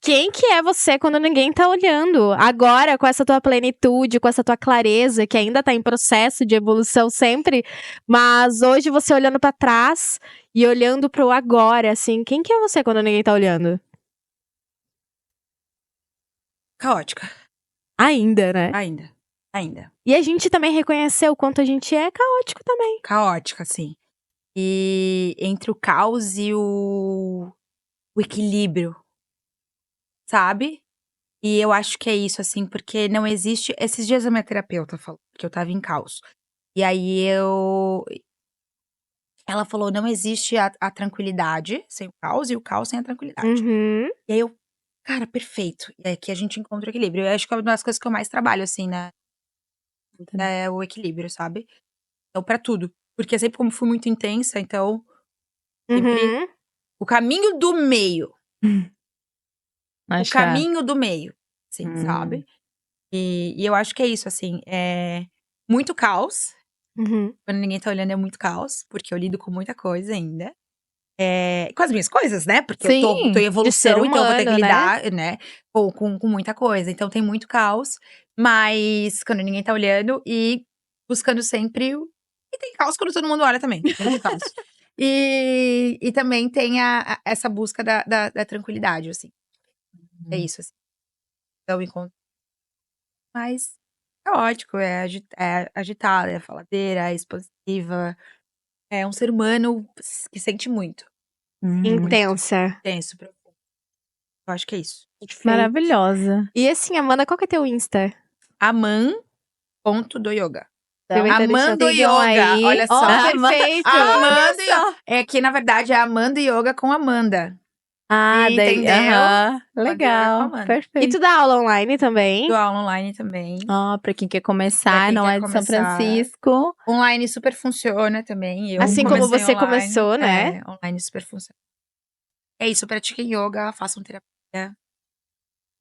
Quem que é você quando ninguém tá olhando? Agora, com essa tua plenitude, com essa tua clareza, que ainda tá em processo de evolução sempre, mas hoje você olhando pra trás e olhando pro agora, assim, quem que é você quando ninguém tá olhando? Caótica. Ainda, né? Ainda. E a gente também reconheceu o quanto a gente é caótico também. Caótica, sim. E entre o caos e o equilíbrio, sabe? E eu acho que é isso, assim, porque não existe. Esses dias a minha terapeuta falou que eu tava em caos. E aí ela falou: não existe a tranquilidade sem o caos e o caos sem a tranquilidade. Uhum. E aí eu, cara, perfeito. E é que a gente encontra o equilíbrio. Eu acho que é uma das coisas que eu mais trabalho, assim, né? É o equilíbrio, sabe? Então, pra tudo. Porque sempre como fui muito intensa, então sempre Uhum. o caminho do meio. O Achar. caminho do meio, assim, sabe? E eu acho que é isso, assim, é muito caos. Uhum. Quando ninguém tá olhando é muito caos, porque eu lido com muita coisa ainda. Com as minhas coisas, né? Porque eu tô Sim, em evolução, ser então eu vou ter que humano, né? lidar, né? Com muita coisa. Então tem muito caos, mas quando ninguém tá olhando e buscando sempre. E tem caos quando todo mundo olha também. Tem muito caos. E também tem essa busca da tranquilidade, assim. É isso, assim. Então, encontro mais caótico, é agitada, é faladeira, é expansiva. É um ser humano que sente muito. Intensa. Tenso, profundo. Eu acho que é isso. Maravilhosa. E assim, Amanda, qual que é teu Insta? Aman.doyoga. Também tá Amando deixando- Sigam Yoga, aí. olha só. Ó, perfeito! Amando Yoga. É que, na verdade, é Amando Yoga com Amanda. Ah, daí. Entendeu? Aham. Legal. Legal. E E Perfeito. tu dá aula online também? Dou aula online também. Ó, pra quem quer Pra começar, quem não quer é de São começar. Francisco. Online super funciona também. Eu Assim como comecei você online. começou, né? Online super funciona. É isso, pratiquem yoga, façam terapia.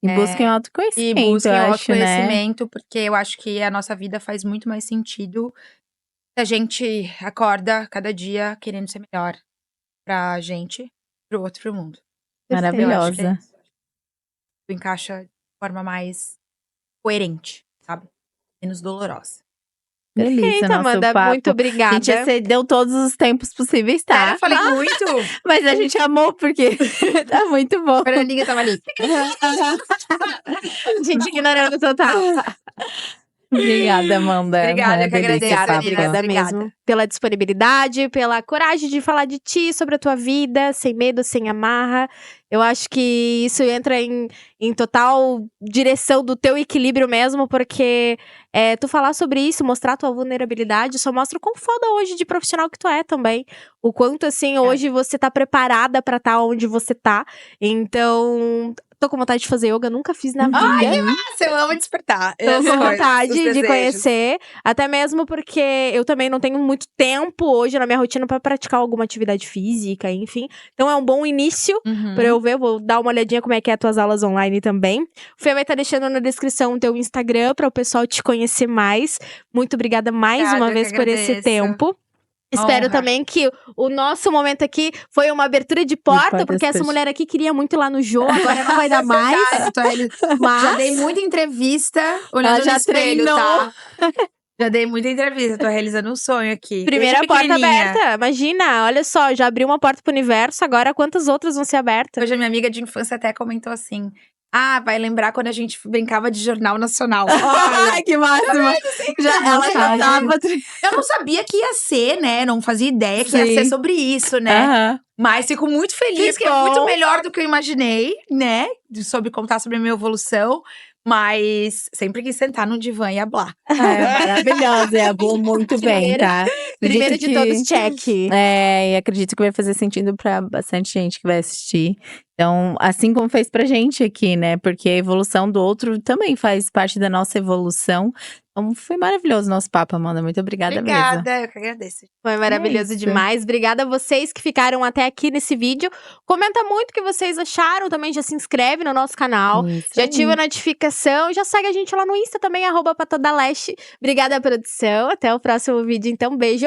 E busquem E autoconhecimento, busquem eu o acho, né? autoconhecimento, porque eu acho que a nossa vida faz muito mais sentido se a gente acorda cada dia querendo ser melhor pra gente, pro outro, pro mundo. Maravilhosa. Eu acho que tu encaixa de forma mais coerente, sabe? Menos dolorosa. Delícia, Perfeito, nosso Amanda. papo. Muito A obrigada. gente excedeu todos os tempos possíveis, tá? Sério, eu falei muito. Mas a gente amou, porque tá muito bom. A Fernandinha tava ali. Gente ignorando total. Obrigada, Amanda. Obrigada, eu que Delícia esse agradeço, papo. meninas. Obrigada Obrigada. mesmo pela disponibilidade, pela coragem de falar de ti, sobre a tua vida, sem medo, sem amarra. Eu acho que isso entra em total direção do teu equilíbrio mesmo, porque tu falar sobre isso, mostrar tua vulnerabilidade, só mostra o quão foda hoje de profissional que tu é também. O quanto, assim, hoje você tá preparada pra estar onde você tá. Então, tô com vontade de fazer yoga, nunca fiz na vida. Ai, que massa, eu amo despertar. Tô com vontade de desejos. conhecer, até mesmo porque eu também não tenho muito tempo hoje na minha rotina pra praticar alguma atividade física, enfim. Então é um bom início Uhum. pra eu ver, vou dar uma olhadinha como é que é as tuas aulas online também. O Fê vai estar deixando na descrição o teu Instagram pra o pessoal te conhecer mais. Muito obrigada mais Obrigada, uma eu vez que por esse agradeço. tempo. Espero Honra. também que o nosso momento aqui foi uma abertura de porta, portas porque essa fechadas. mulher aqui queria muito ir lá no jogo, agora não vai dar mais. Já dei muita entrevista olhando Ela já no espelho, treinou. tá? Já dei muita entrevista, tô realizando um sonho aqui. Primeira Desde porta pequenininha. aberta. Imagina, olha só, já abriu uma porta pro universo, agora quantas outras vão ser abertas? Hoje a minha amiga de infância até comentou assim: ah, vai lembrar quando a gente brincava de Jornal Nacional. Olha, Ai, que máximo. Ela já tava. eu não sabia que ia ser, né? Não fazia ideia que ia Sim. ser sobre isso, né? Aham. Mas fico muito feliz, Que que é muito bom. melhor do que eu imaginei, né? Sobre contar sobre a minha evolução. Mas sempre quis sentar no divã e hablar. É, maravilhosa, é boa muito bem, tá? Primeiro de todos, check. É, e acredito que vai fazer sentido pra bastante gente que vai assistir. Então, assim como fez pra gente aqui, né? Porque a evolução do outro também faz parte da nossa evolução. Então, foi maravilhoso o nosso papo, Amanda. Muito obrigada mesmo. Obrigada, eu que agradeço. Foi maravilhoso isso. demais. Obrigada a vocês que ficaram até aqui nesse vídeo. Comenta muito o que vocês acharam. Também já se inscreve no nosso canal. Isso Já aí. ativa a notificação. Já segue a gente lá no Insta também, @patodaleste. Obrigada, produção. Até o próximo vídeo. Então, beijo.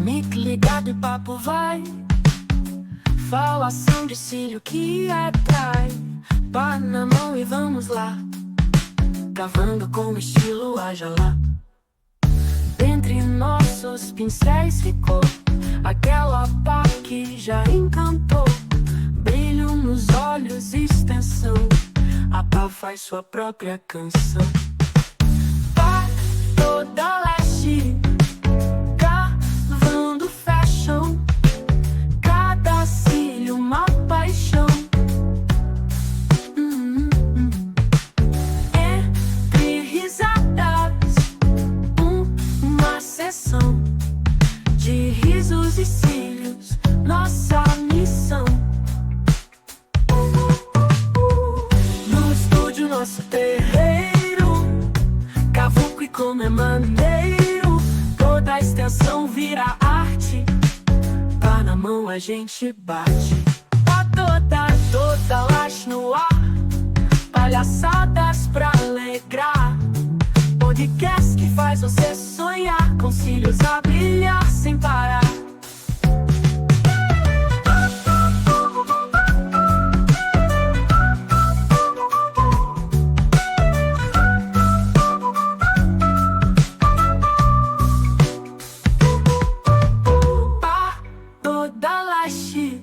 Mic ligado e papo vai. Falação de cílio que atrai. Pá na mão e vamos lá. Cavando com estilo, haja lá. Entre nossos pincéis ficou aquela pá que já encantou. Brilho nos olhos, extensão. A pá faz sua própria canção. Pá toda leste. Cavando fashion. Cada cílio uma paixão. Entre risadas, uma sessão de risos e cílios, nossa missão. No estúdio, nosso terreiro, cavuco e como é maneiro, toda a extensão vira arte. Tá na mão, a gente bate. Tá toda laje no ar, palhaçadas pra alegrar. Podcast que faz você sonhar, com cílios a brilhar sem parar. Pá toda laje.